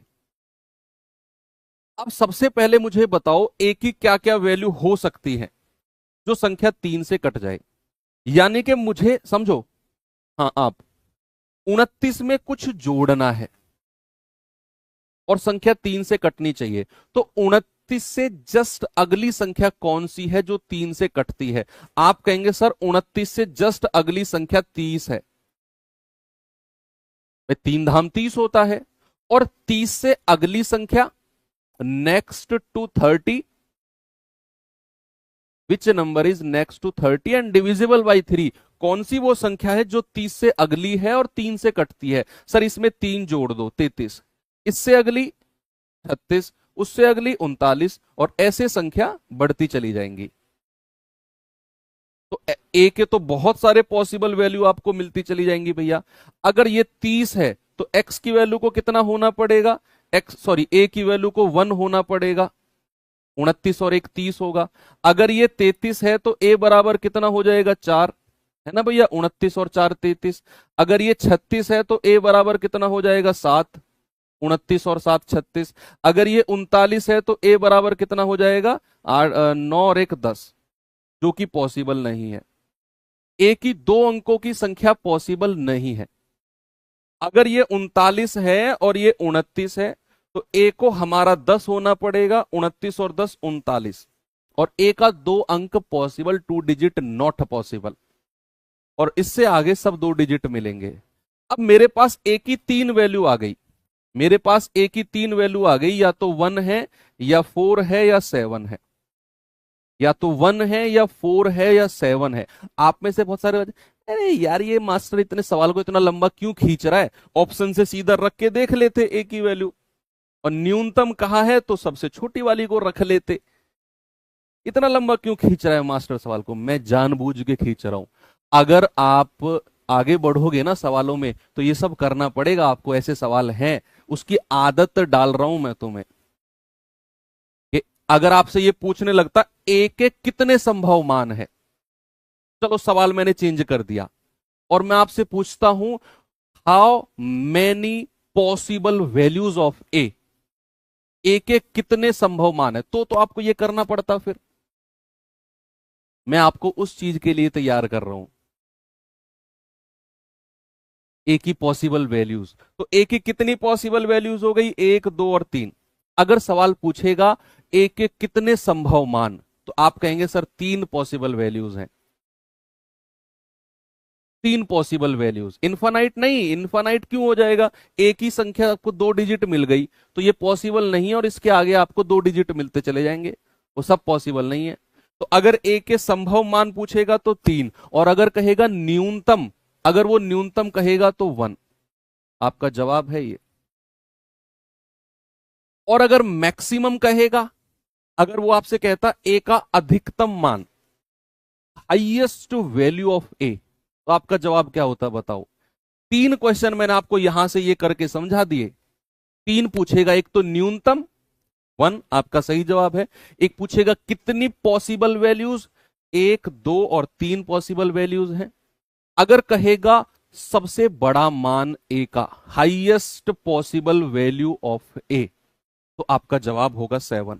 Speaker 1: अब सबसे पहले मुझे बताओ ए की क्या क्या वैल्यू हो सकती है जो संख्या 3 से कट जाए। यानी कि मुझे समझो, हाँ आप 29 में कुछ जोड़ना है और संख्या 3 से कटनी चाहिए। तो 29 से जस्ट अगली संख्या कौन सी है जो 3 से कटती है? आप कहेंगे सर 29 से जस्ट अगली संख्या 30 है। 3 धाम 30 होता है। और 30 से अगली संख्या next to 30, which number is next to 30 and divisible by 3? कौन सी वो संख्या है जो 30 से अगली है और 3 से कटती है? सर इसमें 3 जोड़ दो 33, इससे अगली 36, उससे अगली 39, और ऐसे संख्या बढ़ती चली जाएंगी। तो ए के तो बहुत सारे पॉसिबल वैल्यू आपको मिलती चली जाएंगी भैया। अगर ये 30 है तो एक्स की वैल्यू को कितना होना पड़ेगा? ए की वैल्यू को 1 होना पड़ेगा। 29 और 1 30 होगा। अगर ये 33 है तो ए बराबर कितना हो जाएगा? 4, है ना भैया? 29 और 4 33। अगर ये 36 है तो ए बराबर कितना हो जाएगा? 7, 29 और 7 36। अगर ये 39 है तो ए बराबर कितना हो जाएगा? 9 और 1 10, जो कि पॉसिबल नहीं है। ए की 2 अंकों की संख्या पॉसिबल नहीं है। अगर ये 39 है और ये 29 है तो ए को हमारा 10 होना पड़ेगा। 29 और 10 39, और ए का 2 अंक पॉसिबल, 2 डिजिट नॉट पॉसिबल, और इससे आगे सब 2 डिजिट मिलेंगे। अब मेरे पास ए की 3 वैल्यू आ गई। मेरे पास ए की 3 वैल्यू आ गई, या तो 1 है या 4 है या 7 है। या तो 1 है या 4 है या 7 है। आप में से बहुत सारे, अरे यार ये मास्टर इतने सवाल को इतना लंबा क्यों खींच रहा है, ऑप्शन से सीधा रख के देख लेते ए की वैल्यू, और न्यूनतम कहा है तो सबसे छोटी वाली को रख लेते। इतना लंबा क्यों खींच रहा है मास्टर सवाल को? मैं जानबूझ के खींच रहा हूं। अगर आप आगे बढ़ोगे ना सवालों में तो ये सब करना पड़ेगा आपको। ऐसे सवाल हैं, उसकी आदत डाल रहा हूं मैं तुम्हें। अगर आपसे ये पूछने लगता ए के कितने संभव मान है, चलो सवाल मैंने चेंज कर दिया और मैं आपसे पूछता हूं how many possible values of A, A के कितने संभव मान है, तो आपको ये करना पड़ता। फिर मैं आपको उस चीज के लिए तैयार कर रहा हूं, ए की पॉसिबल वैल्यूज। तो ए की कितनी पॉसिबल वैल्यूज हो गई? 1 2 और 3। अगर सवाल पूछेगा ए के कितने संभव मान, तो आप कहेंगे सर 3 पॉसिबल वैल्यूज हैं। 3 पॉसिबल वैल्यूज, इन्फानाइट नहीं। इन्फानाइट क्यों हो जाएगा? ए की संख्या आपको 2 डिजिट मिल गई तो ये पॉसिबल नहीं है, और इसके आगे आपको 2 डिजिट मिलते चले जाएंगे, वो सब पॉसिबल नहीं है। तो अगर ए के संभव मान पूछेगा तो 3, और अगर कहेगा न्यूनतम, अगर वो न्यूनतम कहेगा तो 1। आपका जवाब है ये। और अगर मैक्सिमम कहेगा, अगर वो आपसे कहता ए का अधिकतम मान, हाईएस्ट वैल्यू ऑफ ए, तो आपका जवाब क्या होता बताओ? 3 क्वेश्चन मैंने आपको यहां से ये करके समझा दिए। 3 पूछेगा, एक तो न्यूनतम 1, आपका सही जवाब है। एक पूछेगा कितनी पॉसिबल वैल्यूज, 1 2 और 3 पॉसिबल वैल्यूज हैं। अगर कहेगा सबसे बड़ा मान ए का, हाईएस्ट पॉसिबल वैल्यू ऑफ ए, तो आपका जवाब होगा 7,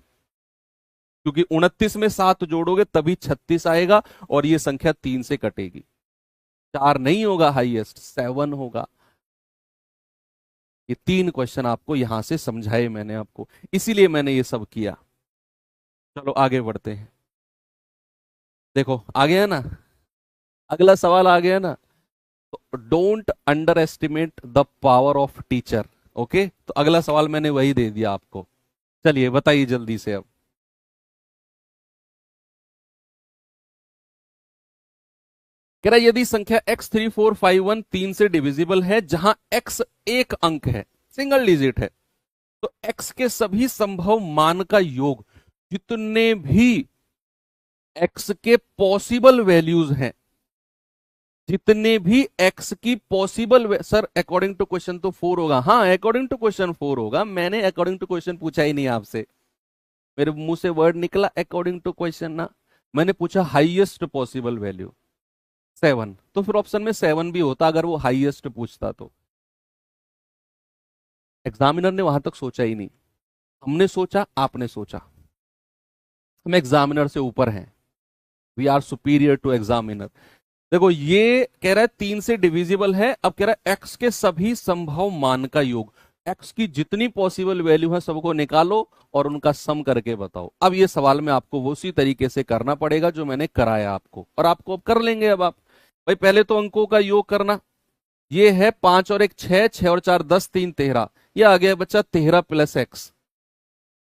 Speaker 1: क्योंकि 29 में 7 जोड़ोगे तभी 36 आएगा और ये संख्या 3 से कटेगी। 4 नहीं होगा हाईएस्ट, 7 होगा। ये 3 क्वेश्चन आपको यहां से समझाए मैंने आपको, इसीलिए मैंने ये सब किया। चलो आगे बढ़ते हैं। देखो आ गया ना, अगला सवाल आ गया ना। तो don't under estimate the power of teacher. Okay, तो अगला सवाल मैंने वही दे दिया आपको। चलिए बताइए जल्दी से। अब कह रहा है यदि संख्या x3451 3 से डिविजिबल है जहां x एक अंक है, सिंगल डिजिट है, तो x के सभी संभव मान का योग, जितने भी x के पॉसिबल वैल्यूज हैं, जितने भी x की possible, sir according to question तो 4 होगा। हाँ अकॉर्डिंग टू क्वेश्चन 4 होगा, मैंने अकॉर्डिंग टू क्वेश्चन पूछा ही नहीं आपसे, मेरे मुंह से वर्ड निकला अकॉर्डिंग टू क्वेश्चन ना। मैंने पूछा हाईएस्ट पॉसिबल वैल्यू 7, तो फिर ऑप्शन में 7 भी होता अगर वो हाईएस्ट पूछता तो। एग्जामिनर ने वहां तक सोचा ही नहीं। हमने सोचा, आपने सोचा। हम एग्जामिनर से ऊपर हैं। We are superior to examiner. देखो ये कह रहा है 3 से डिविजिबल है, अब कह रहा है एक्स के सभी संभव मान का योग। एक्स की जितनी पॉसिबल वैल्यू है सबको निकालो और उनका सम करके बताओ। अब ये सवाल में आपको वो उसी तरीके से करना पड़ेगा जो मैंने कराया आपको, और आपको अब कर लेंगे। अब आप भाई पहले तो अंकों का योग करना। ये है 5 और 1 6, 6 और 4 10, 3 13। ये आ गया बच्चा 13 प्लस एक्स।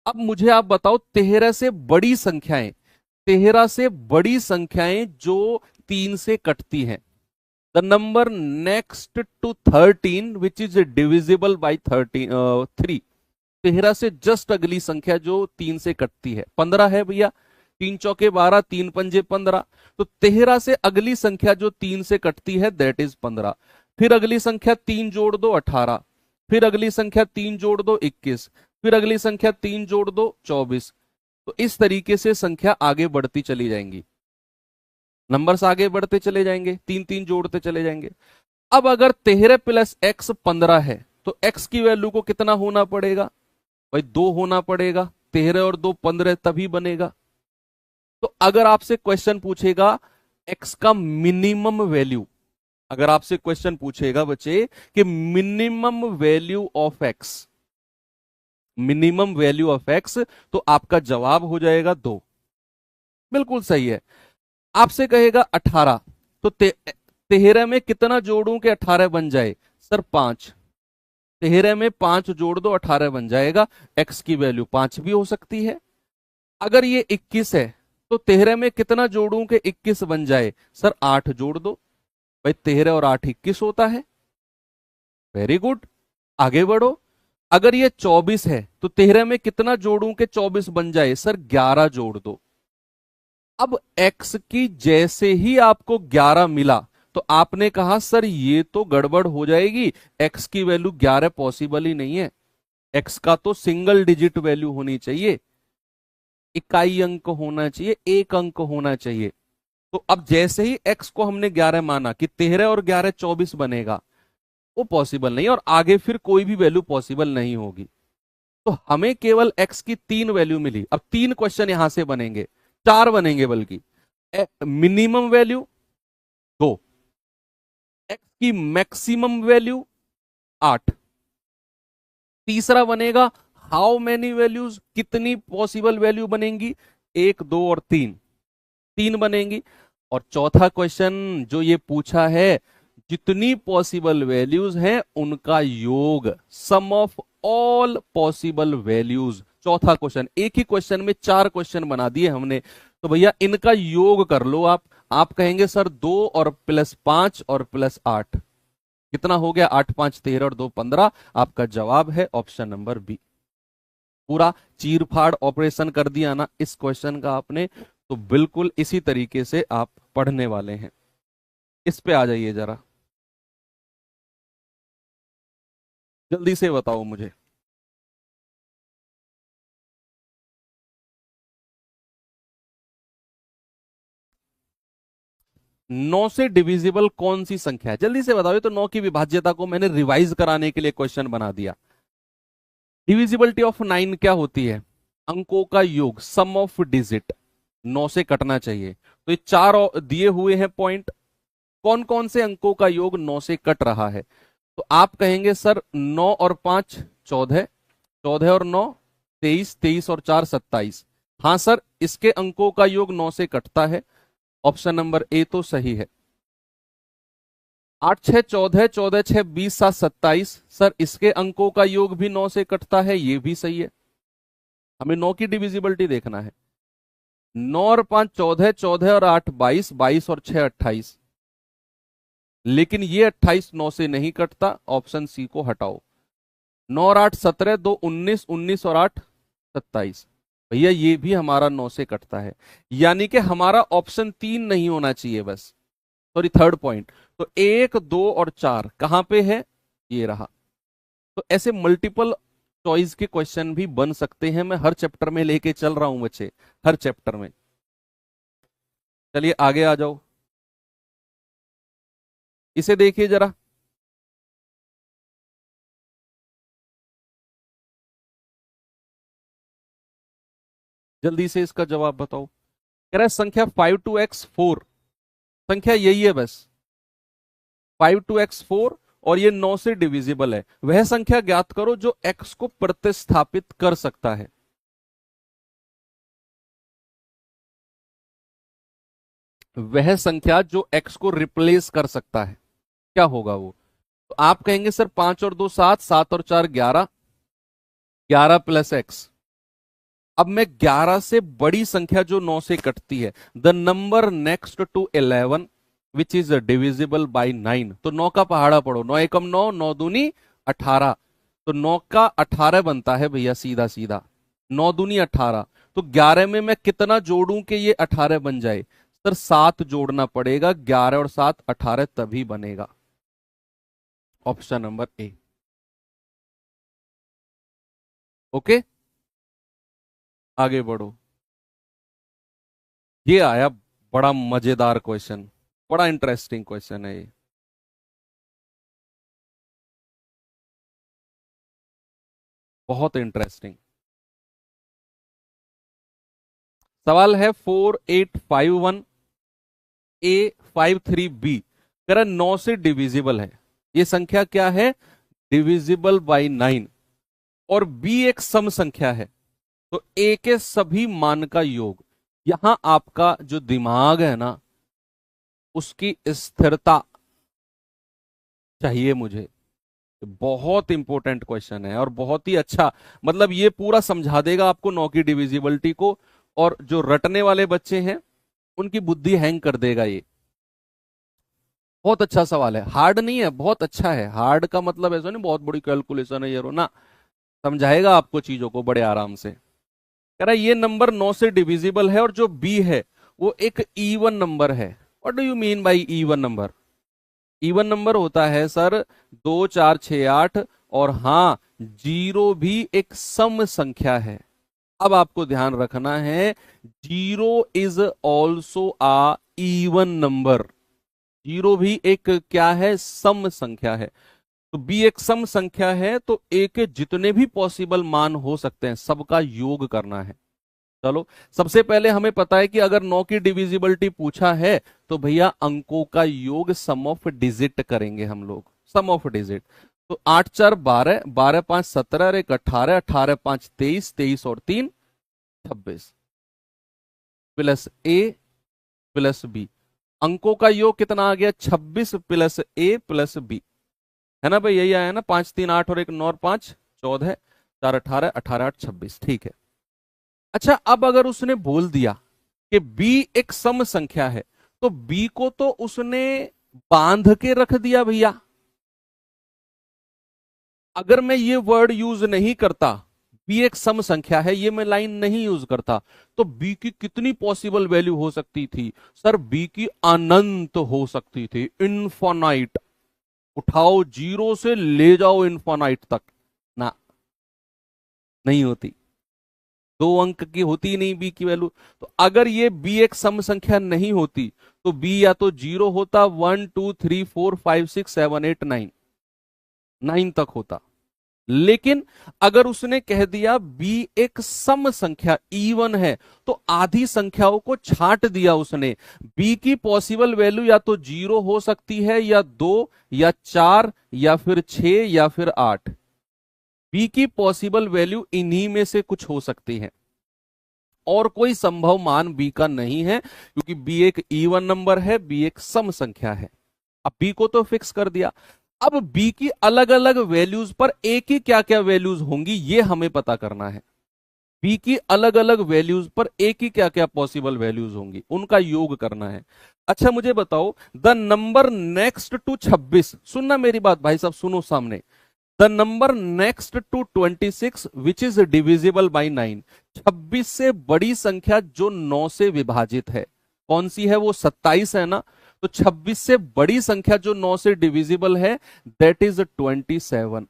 Speaker 1: अब मुझे आप बताओ 13 से बड़ी संख्याएं, 13 से बड़ी संख्याएं जो 3 से कटती हैं। The number next to 13 which is divisible by 3। 13 से जस्ट अगली संख्या जो 3 से कटती है 15 है भैया। 3 चौके 12, 3 पंजे 15। तो 13 से अगली संख्या जो 3 से कटती है दैट इज 15। फिर अगली संख्या 3 जोड़ दो 18। फिर अगली संख्या 3 जोड़ दो 21। फिर अगली संख्या 3 जोड़ दो 24। तो इस तरीके से संख्या आगे बढ़ती चली जाएंगी, नंबर्स आगे बढ़ते चले जाएंगे, 3 3 जोड़ते चले जाएंगे। अब अगर 13 प्लस एक्स 15 है तो एक्स की वैल्यू को कितना होना पड़ेगा भाई? 2 होना पड़ेगा। 13 और 2 15 तभी बनेगा। तो अगर आपसे क्वेश्चन पूछेगा एक्स का मिनिमम वैल्यू, अगर आपसे क्वेश्चन पूछेगा बच्चे कि minimum value of x, minimum value of x, तो आपका जवाब हो जाएगा 2। बिल्कुल सही है। आपसे कहेगा 18, तो 13 में कितना जोड़ूं कि 18 बन जाए? सर 5। 13 में 5 जोड़ दो 18 बन जाएगा। एक्स की वैल्यू 5 भी हो सकती है। अगर ये 21 है तो 13 में कितना जोड़ूं कि 21 बन जाए? सर 8 जोड़ दो। भाई 13 और 8 21 होता है। वेरी गुड, आगे बढ़ो। अगर ये 24 है तो 13 में कितना जोड़ूं कि 24 बन जाए? सर 11 जोड़ दो। अब x की जैसे ही आपको 11 मिला तो आपने कहा सर ये तो गड़बड़ हो जाएगी, x की वैल्यू 11 पॉसिबल ही नहीं है, x का तो सिंगल डिजिट वैल्यू होनी चाहिए, इकाई अंक होना चाहिए, एक अंक होना चाहिए। तो अब जैसे ही x को हमने 11 माना कि 13 और 11 24 बनेगा, वो पॉसिबल नहीं, और आगे फिर कोई भी वैल्यू पॉसिबल नहीं होगी। तो हमें केवल x की 3 वैल्यू मिली। अब 3 क्वेश्चन यहां से बनेंगे, 4 बनेंगे बल्कि। मिनिमम वैल्यू 2, एक्स की मैक्सिमम वैल्यू 8। तीसरा बनेगा हाउ मेनी वैल्यूज, कितनी पॉसिबल वैल्यू बनेंगी? 1 2 और 3, 3 बनेंगी। और चौथा क्वेश्चन जो ये पूछा है, जितनी पॉसिबल वैल्यूज हैं उनका योग, सम ऑफ ऑल पॉसिबल वैल्यूज। चौथा क्वेश्चन, एक ही क्वेश्चन में 4 क्वेश्चन बना दिए हमने। तो भैया इनका योग कर लो आप कहेंगे सर 2 और प्लस 5 और प्लस 8 कितना हो गया? 8 5 13 और 2 15। आपका जवाब है ऑप्शन नंबर बी। पूरा चीर फाड़ ऑपरेशन कर दिया ना इस क्वेश्चन का आपने। तो बिल्कुल इसी तरीके से आप पढ़ने वाले हैं। इस पे आ जाइए जरा, जल्दी से बताओ मुझे। 9 से डिविजिबल कौन सी संख्या है? जल्दी से बताओ। ये तो 9 की विभाज्यता को मैंने रिवाइज कराने के लिए क्वेश्चन बना दिया। डिविजिबिलिटी ऑफ 9 क्या होती है? अंकों का योग, सम ऑफ डिजिट। 9 से कटना चाहिए। तो ये 4 दिए हुए हैं पॉइंट, कौन कौन से अंकों का योग 9 से कट रहा है? तो आप कहेंगे सर 9 और 5 14, 14 और 9 23, 23 और 4 27। हाँ सर, इसके अंकों का योग 9 से कटता है। ऑप्शन नंबर ए तो सही है। 8 6 14, 14 6 20, 7 27। सर इसके अंकों का योग भी 9 से कटता है, ये भी सही है। हमें 9 की डिविजिबिलिटी देखना है। 9 और 5 14, 14 और 8 22, 22 और 6 28। लेकिन ये 28 9 से नहीं कटता, ऑप्शन सी को हटाओ। 9 और 8 17, 2 19, 19 और 8 27। भैया ये भी हमारा 9 से कटता है। यानी कि हमारा ऑप्शन 3 नहीं होना चाहिए बस, सॉरी थर्ड पॉइंट। तो 1 2 और 4 कहां पे है? ये रहा। तो ऐसे मल्टीपल चॉइस के क्वेश्चन भी बन सकते हैं। मैं हर चैप्टर में लेके चल रहा हूं बच्चे, हर चैप्टर में। चलिए आगे आ जाओ, इसे देखिए जरा। जल्दी से इसका जवाब बताओ। कह रहा है संख्या 5 2x 4, संख्या यही है बस, 5 2x 4, और ये 9 से डिविजिबल है। वह संख्या ज्ञात करो जो x को प्रतिस्थापित कर सकता है। वह संख्या जो x को रिप्लेस कर सकता है, क्या होगा वो? तो आप कहेंगे सर 5 और 2 7, 7 और 4 11, 11 प्लस एक्स। अब मैं 11 से बड़ी संख्या जो 9 से कटती है, the number next to 11 which is divisible by 9। तो 9 का पहाड़ा पढ़ो, 9 एकम 9, 9 दूनी 18। तो 9 का 18 बनता है भैया, सीधा सीधा 9 दूनी 18। तो 11 में मैं कितना जोड़ूं कि ये 18 बन जाए? सर 7 जोड़ना पड़ेगा, 11 और 7 18 तभी बनेगा। Option number A. ओके, आगे बढ़ो। ये आया बड़ा मजेदार क्वेश्चन, बड़ा इंटरेस्टिंग क्वेश्चन है ये। बहुत इंटरेस्टिंग सवाल है। 4851A53B कह रहा 9 से डिविजिबल है। ये संख्या क्या है? Divisible by 9। और B एक सम संख्या है, तो A के सभी मान का योग। यहां आपका जो दिमाग है ना, उसकी स्थिरता चाहिए मुझे। बहुत इंपॉर्टेंट क्वेश्चन है और बहुत ही अच्छा, मतलब ये पूरा समझा देगा आपको 9 की डिविजिबिलिटी को। और जो रटने वाले बच्चे हैं उनकी बुद्धि हैंग कर देगा ये। बहुत अच्छा सवाल है, हार्ड नहीं है, बहुत अच्छा है। हार्ड का मतलब ऐसा नहीं बहुत बड़ी कैलकुलेशन है ये रो ना, समझाएगा आपको चीजों को बड़े आराम से। कह रहा है ये नंबर 9 से डिविजिबल है और जो बी है वो एक इवन नंबर है। What do you mean by E one number? Even number होता है सर 2 4 6 8, और हां, जीरो भी एक सम संख्या है। अब आपको ध्यान रखना है, zero is also a even number. Zero भी एक क्या है? सम संख्या है। तो बी एक सम संख्या है, तो ए के जितने भी पॉसिबल मान हो सकते हैं सबका योग करना है। चलो, सबसे पहले हमें पता है कि अगर 9 की डिविजिबिलिटी पूछा है तो भैया अंकों का योग सम ऑफ डिजिट करेंगे हम लोग, सम ऑफ डिजिट। तो 8 4 12, 12 5 17 और 1 18, 18 5 23, 23 और 3 26, प्लस ए प्लस बी। अंकों का योग कितना आ गया? 26 प्लस ए प्लस बी, है ना भाई? यही आया ना, 5 3 8 और 1 9 और 5 14, 4 18, 18 8 26, ठीक है। अच्छा, अब अगर उसने बोल दिया कि b एक सम संख्या है, तो b को तो उसने बांध के रख दिया भैया। अगर मैं ये वर्ड यूज नहीं करता, b एक सम संख्या है, ये मैं लाइन नहीं यूज करता, तो b की कितनी पॉसिबल वैल्यू हो सकती थी? सर b की अनंत हो सकती थी, इनफाइनाइट। उठाओ जीरो से ले जाओ इनफाइनाइट तक, ना, नहीं होती। 2 अंक की होती ही नहीं बी की वैल्यू। तो अगर ये बी एक सम संख्या नहीं होती तो बी या तो 0 होता, 1 2 3 4 5 6 7 8 9, 9 तक होता। लेकिन अगर उसने कह दिया बी एक सम संख्या इवन है, तो आधी संख्याओं को छांट दिया उसने। बी की पॉसिबल वैल्यू या तो 0 हो सकती है, या 2 या 4 या फिर 6 या फिर 8। बी की पॉसिबल वैल्यू इन्हीं में से कुछ हो सकती है, और कोई संभव मान बी का नहीं है, क्योंकि बी एक इवन नंबर है, बी एक सम संख्या है। अब बी को तो फिक्स कर दिया। अब बी की अलग अलग वैल्यूज पर ए की क्या क्या वैल्यूज होंगी ये हमें पता करना है। बी की अलग अलग वैल्यूज पर ए की क्या क्या पॉसिबल वैल्यूज होंगी, उनका योग करना है। अच्छा मुझे बताओ, द नंबर नेक्स्ट टू 26, सुनना मेरी बात भाई साहब, सुनो सामने। The number next to 26 which is divisible by 9, 26 से बड़ी संख्या जो 9 से विभाजित है, कौन सी है वो? 27 है ना। तो 26 से बड़ी संख्या जो 9 से डिविजिबल है, दैट इज 27।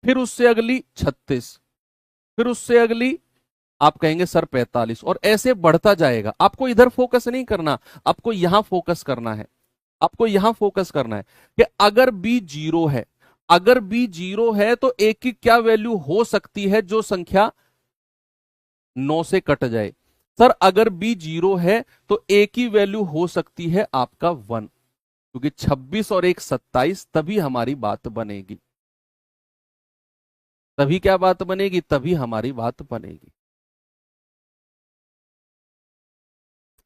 Speaker 1: फिर उससे अगली 36, फिर उससे अगली आप कहेंगे सर 45, और ऐसे बढ़ता जाएगा। आपको इधर फोकस नहीं करना, आपको यहां फोकस करना है। आपको यहां फोकस करना है कि अगर बी 0 है, अगर बी 0 है तो ए की क्या वैल्यू हो सकती है जो संख्या 9 से कट जाए। सर अगर b 0 है तो a की वैल्यू हो सकती है आपका 1, क्योंकि 26 और 1 27, तभी हमारी बात बनेगी। तभी क्या बात बनेगी? तभी हमारी बात बनेगी।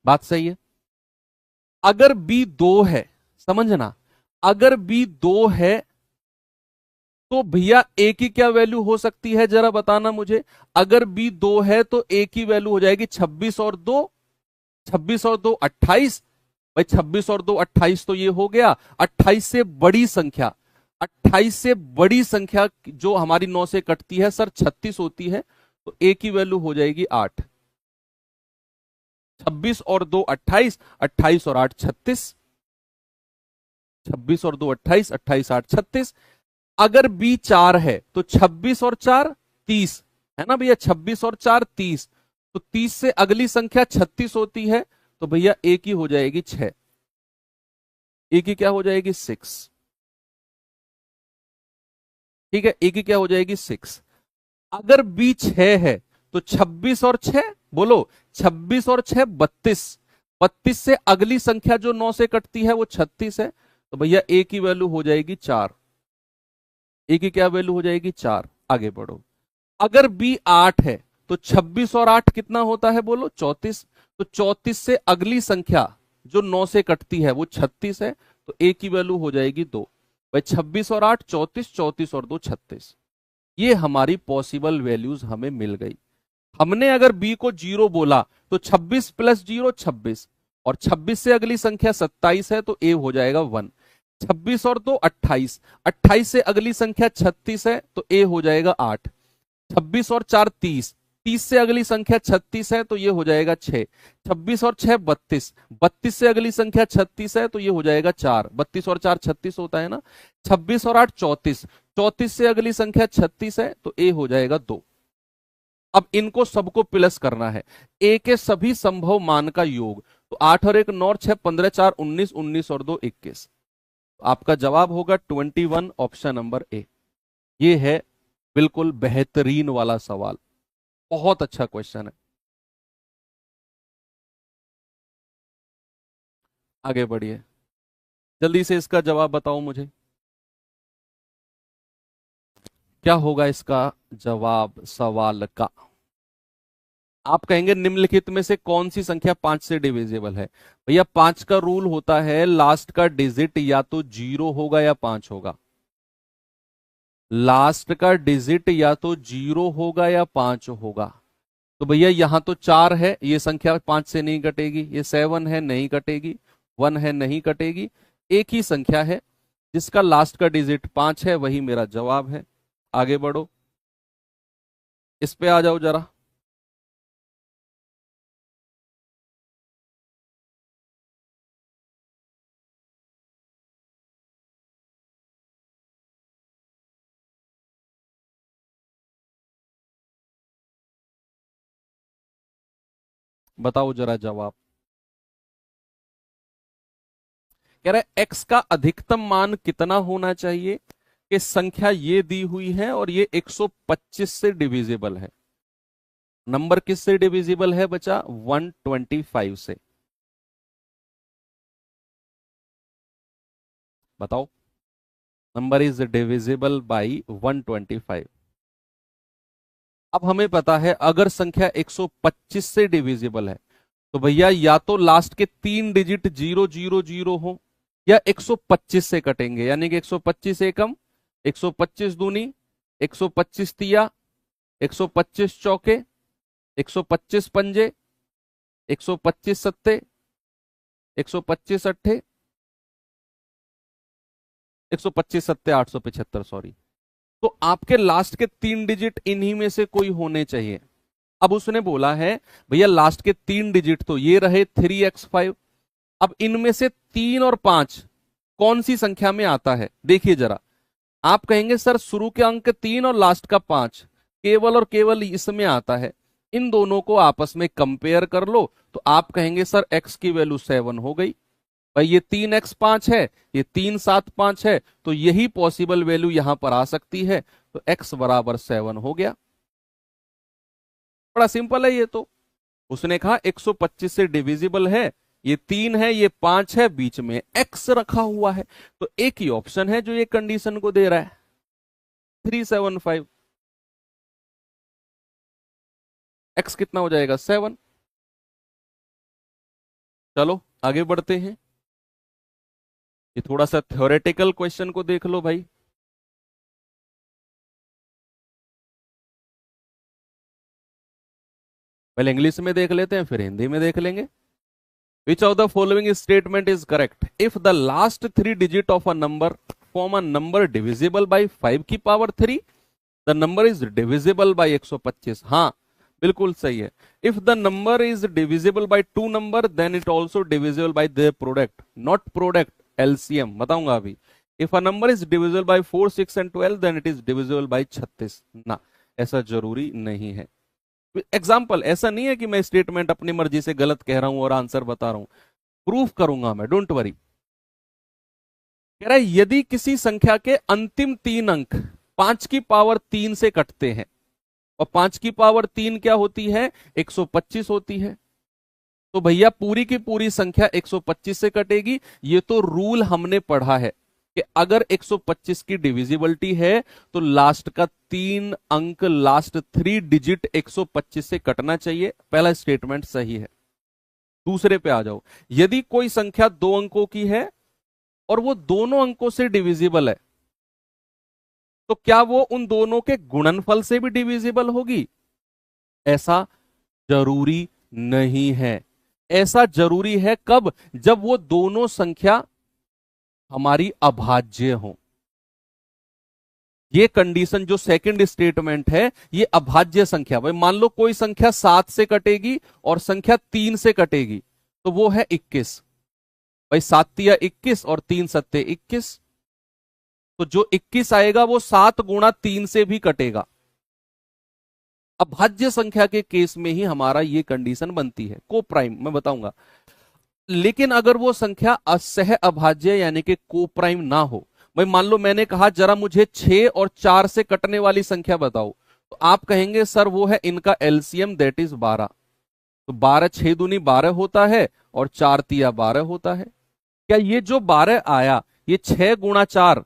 Speaker 1: बात सही है। अगर b 2 है, समझना, अगर b 2 है तो भैया a की क्या वैल्यू हो सकती है, जरा बताना मुझे। अगर b 2 है तो a की वैल्यू हो जाएगी 26 और 2, 26 और 2 28। भाई 26 और 2 28, तो ये हो गया 28 से बड़ी संख्या। 28 से बड़ी संख्या जो हमारी 9 से कटती है सर 36 होती है, तो a की वैल्यू हो जाएगी 8। 26 और 2 28, 28 और 8 36। 26 और 2 28, 28 8 36। अगर b 4 है तो 26 और 4 30, है ना भैया, 26 और 4 30, तो 30 से अगली संख्या 36 होती है, तो भैया a की हो जाएगी 6। a की क्या हो जाएगी? 6। ठीक है, a की क्या हो जाएगी? 6। अगर b 6 है तो 26 और 6, बोलो, 26 और 6 32, 32 से अगली संख्या जो 9 से कटती है वो 36 है, तो भैया a की वैल्यू हो जाएगी 4। a की क्या वैल्यू हो जाएगी? 4। आगे बढ़ो। अगर b 8 है तो 26 और 8 कितना होता है, बोलो? 34, तो 34 से अगली संख्या जो 9 से कटती है वो 36 है, तो a की वैल्यू हो जाएगी 2। भाई 26 और 8 34, 34 और 2 36। ये हमारी पॉसिबल वैल्यूज हमें मिल गई। हमने अगर b को 0 बोला तो 26 प्लस 0 26, और 26 से अगली संख्या 27 है, तो a हो जाएगा 1। 26 और 2 28, 28 से अगली संख्या 36 है, तो a हो जाएगा 8। 26 और 4 30, 30 से अगली संख्या 36 है, तो ये हो जाएगा 6। 26 और 6 32, 32 से अगली संख्या 36 है, तो ये हो जाएगा 4। 32 और 4 36 होता है ना। 26 और 8 34, 34 से अगली संख्या 36 है, तो a हो जाएगा 2। अब इनको सबको प्लस करना है, a के सभी संभव मान का योग। तो 8 और 1 9 और 6 15 4 19, 19 और 2 21। आपका जवाब होगा 21, ऑप्शन नंबर ए। ये है बिल्कुल बेहतरीन वाला सवाल, बहुत अच्छा क्वेश्चन है। आगे बढ़िए, जल्दी से इसका जवाब बताओ मुझे, क्या होगा इसका जवाब सवाल का। आप कहेंगे निम्नलिखित में से कौन सी संख्या 5 से डिविजिबल है? भैया 5 का रूल होता है लास्ट का डिजिट या तो 0 होगा या 5 होगा। लास्ट का डिजिट या तो 0 होगा या 5 होगा। तो भैया यहां तो 4 है, ये संख्या 5 से नहीं कटेगी। ये 7 है, नहीं कटेगी। 1 है, नहीं कटेगी। एक ही संख्या है जिसका लास्ट का डिजिट 5 है, वही मेरा जवाब है। आगे बढ़ो, इस पे आ जाओ जरा। बताओ जरा जवाब। कह रहा है x का अधिकतम मान कितना होना चाहिए कि संख्या ये दी हुई है और ये 125 से डिविजिबल है। नंबर किस से डिविजिबल है बचा? 125 से। बताओ। Number is divisible by 125। अब हमें पता है अगर संख्या 125 से डिविजिबल है तो भैया या तो लास्ट के 3 डिजिट 000 हो या 125 से कटेंगे, यानी कि 125 एकम, 125 दूनी, 125 तिया, 125 चौके, 125 पंजे, 125 सत्ते, 125 अट्ठे, 125 सत्ते 875, सॉरी। तो आपके लास्ट के 3 डिजिट इन्हीं में से कोई होने चाहिए। अब उसने बोला है भैया लास्ट के 3 डिजिट तो ये रहे 3x5। अब इनमें से 3 और 5 कौन सी संख्या में आता है, देखिए जरा। आप कहेंगे सर शुरू के अंक 3 और लास्ट का 5 केवल और केवल इसमें आता है। इन दोनों को आपस में कंपेयर कर लो, तो आप कहेंगे सर x की वैल्यू 7 हो गई। भाई ये 3x5 है, ये 3 7 5 है, तो यही पॉसिबल वैल्यू यहां पर आ सकती है। तो x बराबर 7 हो गया। बड़ा सिंपल है ये तो। उसने कहा 125 से डिविजिबल है, ये 3 है, ये 5 है, बीच में x रखा हुआ है, तो एक ही ऑप्शन है जो ये कंडीशन को दे रहा है, 375। x कितना हो जाएगा 7। चलो आगे बढ़ते हैं, ये थोड़ा सा थ्योरेटिकल क्वेश्चन को देख लो भाई। पहले इंग्लिश में देख लेते हैं फिर हिंदी में देख लेंगे। Which of the following statement is correct? If the last 3 digit of a number form a number divisible by 5 की power 3, the number is divisible by 125। हाँ बिल्कुल सही है। If the number is divisible by 2 number, then it also divisible by their product, not product, LCM बताऊंगा अभी। If a number is divisible by 4, 6 and 12, then it is divisible by 36। ना, ऐसा जरूरी नहीं है। एग्जाम्पल, ऐसा नहीं है कि मैं स्टेटमेंट अपनी मर्जी से गलत कह रहा हूं और आंसर बता रहा हूं, प्रूफ करूंगा मैं, डोंट वरी। कह रहा है यदि किसी संख्या के अंतिम 3 अंक 5 की पावर 3 से कटते हैं, और 5 की पावर 3 क्या होती है, 125 होती है, तो भैया पूरी की पूरी संख्या 125 से कटेगी। ये तो रूल हमने पढ़ा है कि अगर 125 की डिविजिबिलिटी है तो लास्ट का 3 अंक, लास्ट 3 डिजिट 125 से कटना चाहिए। पहला स्टेटमेंट सही है। दूसरे पे आ जाओ, यदि कोई संख्या 2 अंकों की है और वो दोनों अंकों से डिविजिबल है, तो क्या वो उन दोनों के गुणनफल से भी डिविजिबल होगी? ऐसा जरूरी नहीं है। ऐसा जरूरी है कब? जब वो दोनों संख्या हमारी अभाज्य हो। ये कंडीशन जो सेकंड स्टेटमेंट है, ये अभाज्य संख्या, भाई मान लो कोई संख्या 7 से कटेगी और संख्या 3 से कटेगी, तो वो है 21। भाई 7 तिया 21 और 3 सत्ते 21, तो जो 21 आएगा वो 7 गुणा 3 से भी कटेगा। अभाज्य संख्या के केस में ही हमारा ये कंडीशन बनती है, को प्राइम मैं बताऊंगा। लेकिन अगर वो संख्या असह अभाज्य यानी कि को प्राइम ना हो, भाई मान लो मैंने कहा जरा मुझे 6 और 4 से कटने वाली संख्या बताओ, तो आप कहेंगे सर वो है इनका एलसीएम दैट इज 12। तो 12 6 दूनी 12 होता है और 4 तिया 12 होता है। क्या ये जो 12 आया ये 6 गुणा 4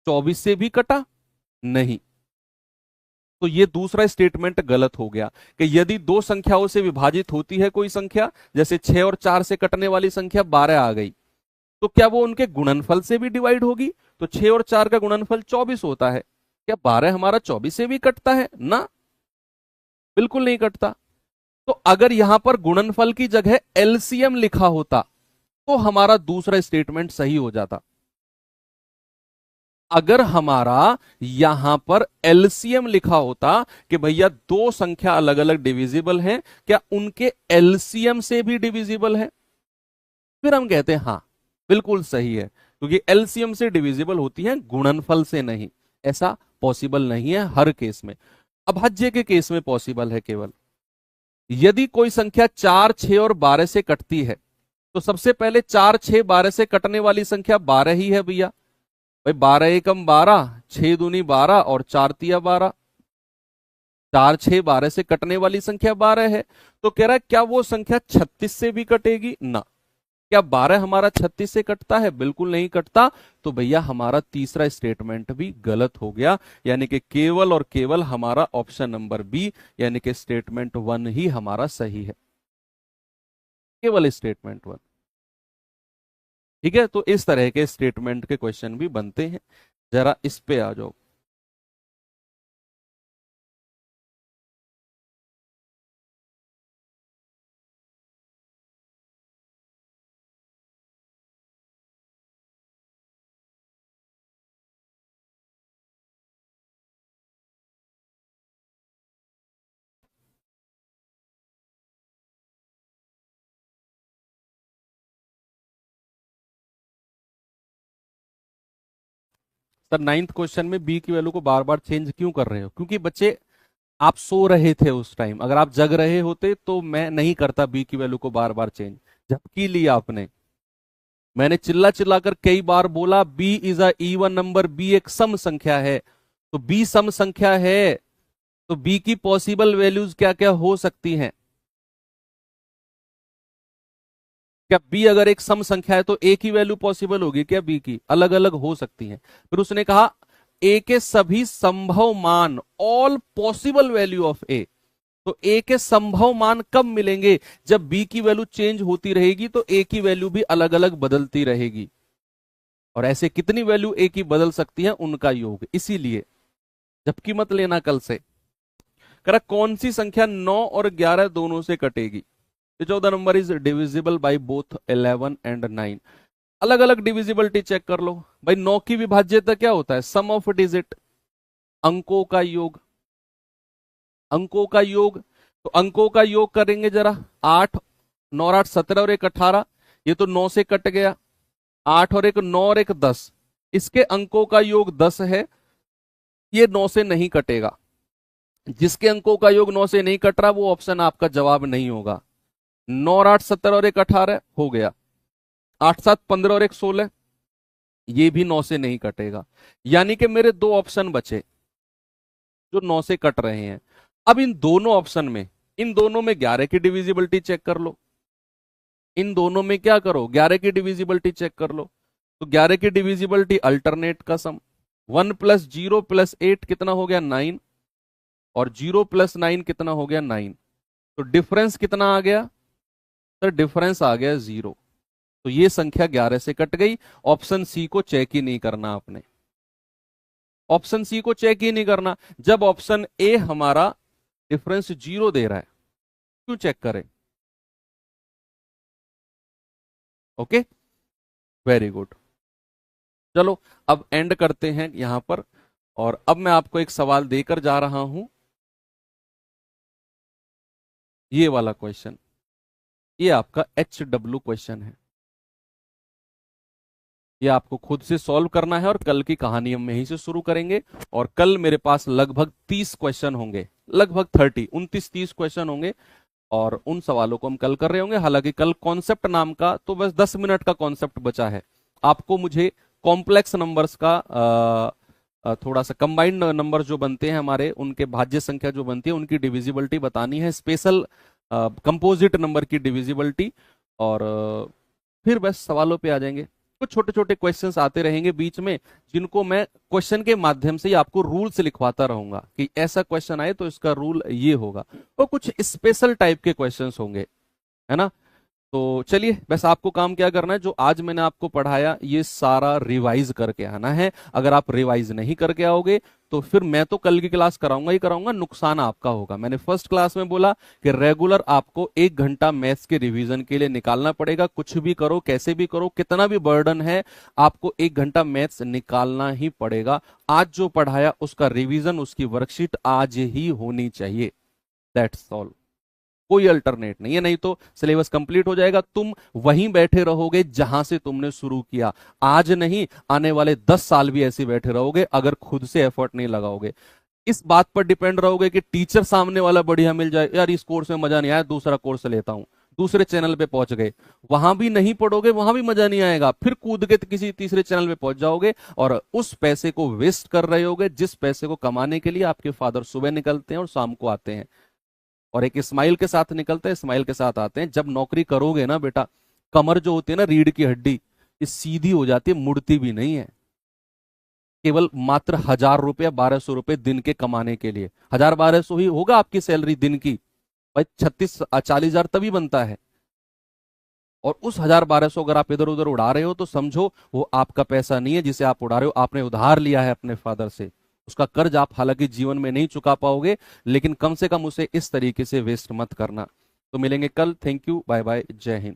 Speaker 1: 24 से भी कटा? नहीं। तो ये दूसरा स्टेटमेंट गलत हो गया कि यदि दो संख्याओं से विभाजित होती है कोई संख्या, जैसे 6 और 4 से कटने वाली संख्या 12 आ गई, तो क्या वो उनके गुणनफल से भी डिवाइड होगी? तो 6 और 4 का गुणनफल 24 होता है, क्या 12 हमारा 24 से भी कटता है? ना, बिल्कुल नहीं कटता। तो अगर यहां पर गुणनफल की जगह एलसीएम लिखा होता तो हमारा दूसरा स्टेटमेंट सही हो जाता। अगर हमारा यहां पर एलसीएम लिखा होता कि भैया दो संख्या अलग अलग डिविजिबल हैं, क्या उनके एलसीएम से भी डिविजिबल है, फिर हम कहते हैं हां बिल्कुल सही है, क्योंकि एलसीएम से डिविजिबल होती है, गुणनफल से नहीं। ऐसा पॉसिबल नहीं है हर केस में, अभाज्य के केस में पॉसिबल है केवल। यदि कोई संख्या 4, 6 और 12 से कटती है, तो सबसे पहले 4, 6, 12 से कटने वाली संख्या 12 ही है भैया। भाई 12 एकम 12, 6 दूनी 12 और 4 तिया 12, 4, 6, 12 से कटने वाली संख्या 12 है। तो कह रहा है क्या वो संख्या 36 से भी कटेगी? ना। क्या 12 हमारा 36 से कटता है? बिल्कुल नहीं कटता। तो भैया हमारा तीसरा स्टेटमेंट भी गलत हो गया, यानी कि केवल और केवल हमारा ऑप्शन नंबर बी यानी कि स्टेटमेंट 1 ही हमारा सही है, केवल स्टेटमेंट 1। ठीक है, तो इस तरह के स्टेटमेंट के क्वेश्चन भी बनते हैं। जरा इस पे आ जाओ। सर 9th क्वेश्चन में बी की वैल्यू को बार बार चेंज क्यों कर रहे हो? क्योंकि बच्चे आप सो रहे थे उस टाइम, अगर आप जग रहे होते तो मैं नहीं करता बी की वैल्यू को बार बार चेंज। झपकी लिया आपने, मैंने चिल्ला चिल्लाकर कई बार बोला B is a even number, B एक सम संख्या है, तो बी सम संख्या है, तो बी की पॉसिबल वैल्यूज क्या क्या हो सकती हैं? क्या बी अगर एक सम संख्या है तो ए की वैल्यू पॉसिबल होगी क्या? बी की अलग अलग हो सकती हैं। फिर उसने कहा ए के सभी संभव मान, ऑल पॉसिबल वैल्यू ऑफ ए। तो ए के संभव मान कब मिलेंगे? जब बी की वैल्यू चेंज होती रहेगी तो ए की वैल्यू भी अलग अलग बदलती रहेगी। और ऐसे कितनी वैल्यू ए की बदल सकती है, उनका योग। इसीलिए जबकि मत लेना कल से। करा कौन सी संख्या 9 और 11 दोनों से कटेगी? 14 number is divisible by both 11 and 9। अलग अलग डिविजिबिलिटी चेक कर लो भाई। 9 की विभाज्यता क्या होता है? सम ऑफ डिजिट, अंकों का योग। अंकों का योग, तो अंकों का योग करेंगे जरा। 8 9 8 17 और 1 18। ये तो 9 से कट गया। 8 और 1 9 और 1 10। इसके अंकों का योग 10 है, ये 9 से नहीं कटेगा। जिसके अंकों का योग 9 से नहीं कट रहा वो ऑप्शन आपका जवाब नहीं होगा। 9 और 8 17 और 1 18 हो गया। 8 7 15 और 1 16, ये भी 9 से नहीं कटेगा। यानी कि मेरे दो ऑप्शन बचे जो 9 से कट रहे हैं। अब इन दोनों ऑप्शन में, इन दोनों में 11 की डिविजिबिलिटी चेक कर लो। इन दोनों में क्या करो? 11 की डिविजिबिलिटी चेक कर लो। तो 11 की डिविजिबिलिटी अल्टरनेट का सम। 1 + 0 + 8 कितना हो गया? 9। और 0 + 9 कितना हो गया? 9। तो डिफरेंस कितना आ गया सर? डिफरेंस आ गया 0। तो ये संख्या 11 से कट गई। ऑप्शन सी को चेक ही नहीं करना आपने। ऑप्शन सी को चेक ही नहीं करना। जब ऑप्शन ए हमारा डिफरेंस 0 दे रहा है, क्यों चेक करें? Okay, very good. चलो अब एंड करते हैं यहां पर। और अब मैं आपको एक सवाल देकर जा रहा हूं। ये वाला क्वेश्चन, ये आपका HW क्वेश्चन है। ये आपको खुद से सॉल्व करना है और कल की कहानी हम यहीं से शुरू करेंगे। और कल मेरे पास लगभग 30 क्वेश्चन होंगे, लगभग 30 29 30 क्वेश्चन होंगे। और उन सवालों को हम कल कर रहे होंगे। हालांकि कल कॉन्सेप्ट नाम का तो बस 10 मिनट का कॉन्सेप्ट बचा है। आपको मुझे कॉम्प्लेक्स नंबर्स का थोड़ा सा कंबाइंड नंबर जो बनते हैं हमारे, उनके भाज्य संख्या जो बनती है उनकी डिविजिबिलिटी बतानी है, स्पेशल कंपोजिट नंबर की डिविजिबिलिटी। और फिर बस सवालों पे आ जाएंगे। कुछ छोटे छोटे क्वेश्चंस आते रहेंगे बीच में, जिनको मैं क्वेश्चन के माध्यम से ही आपको रूल्स लिखवाता रहूंगा कि ऐसा क्वेश्चन आए तो इसका रूल ये होगा। तो कुछ स्पेशल टाइप के क्वेश्चंस होंगे, है ना। तो चलिए, बस आपको काम क्या करना है, जो आज मैंने आपको पढ़ाया ये सारा रिवाइज करके आना है। अगर आप रिवाइज नहीं करके आओगे तो फिर मैं तो कल की क्लास कराऊंगा ही कराऊंगा, नुकसान आपका होगा। मैंने फर्स्ट क्लास में बोला कि रेगुलर आपको 1 घंटा मैथ्स के रिवीजन के लिए निकालना पड़ेगा। कुछ भी करो, कैसे भी करो, कितना भी बर्डन है, आपको 1 घंटा मैथ्स निकालना ही पड़ेगा। आज जो पढ़ाया उसका रिवीजन, उसकी वर्कशीट आज ही होनी चाहिए। दैट्स ऑल, कोई अल्टरनेट नहीं है। नहीं तो सिलेबस कंप्लीट हो जाएगा, तुम वहीं बैठे रहोगे जहां से तुमने शुरू किया। आज नहीं, आने वाले 10 साल भी ऐसे बैठे रहोगे अगर खुद से एफर्ट नहीं लगाओगे। इस बात पर डिपेंड रहोगे कि टीचर सामने वाला बढ़िया मिल जाए, यार इस कोर्स में मजा नहीं आया, दूसरा कोर्स लेता हूं। दूसरे चैनल पे पहुंच गए, वहां भी नहीं पढ़ोगे, वहां भी मजा नहीं आएगा, फिर कूद के किसी तीसरे चैनल पे पहुंच जाओगे और उस पैसे को वेस्ट कर रहे होगे, जिस पैसे को कमाने के लिए आपके फादर सुबह निकलते हैं और शाम को आते हैं। और एक स्माइल के साथ निकलते हैं, स्माइल के साथ आते हैं। जब नौकरी करोगे ना बेटा, कमर जो होती है ना, रीढ़ की हड्डी, ये सीधी हो जाती है, मुड़ती भी नहीं है। केवल मात्र 1000 रुपया 1200 रुपए दिन के कमाने के लिए, 1000 1200 ही होगा आपकी सैलरी दिन की भाई। 36 40 हजार तभी बनता है। और उस 1000 1200 अगर आप इधर उधर उड़ा रहे हो तो समझो वो आपका पैसा नहीं है जिसे आप उड़ा रहे हो, आपने उधार लिया है अपने फादर से। उसका कर्ज आप हालांकि जीवन में नहीं चुका पाओगे, लेकिन कम से कम उसे इस तरीके से वेस्ट मत करना। तो मिलेंगे कल। थैंक यू, बाय बाय, जय हिंद।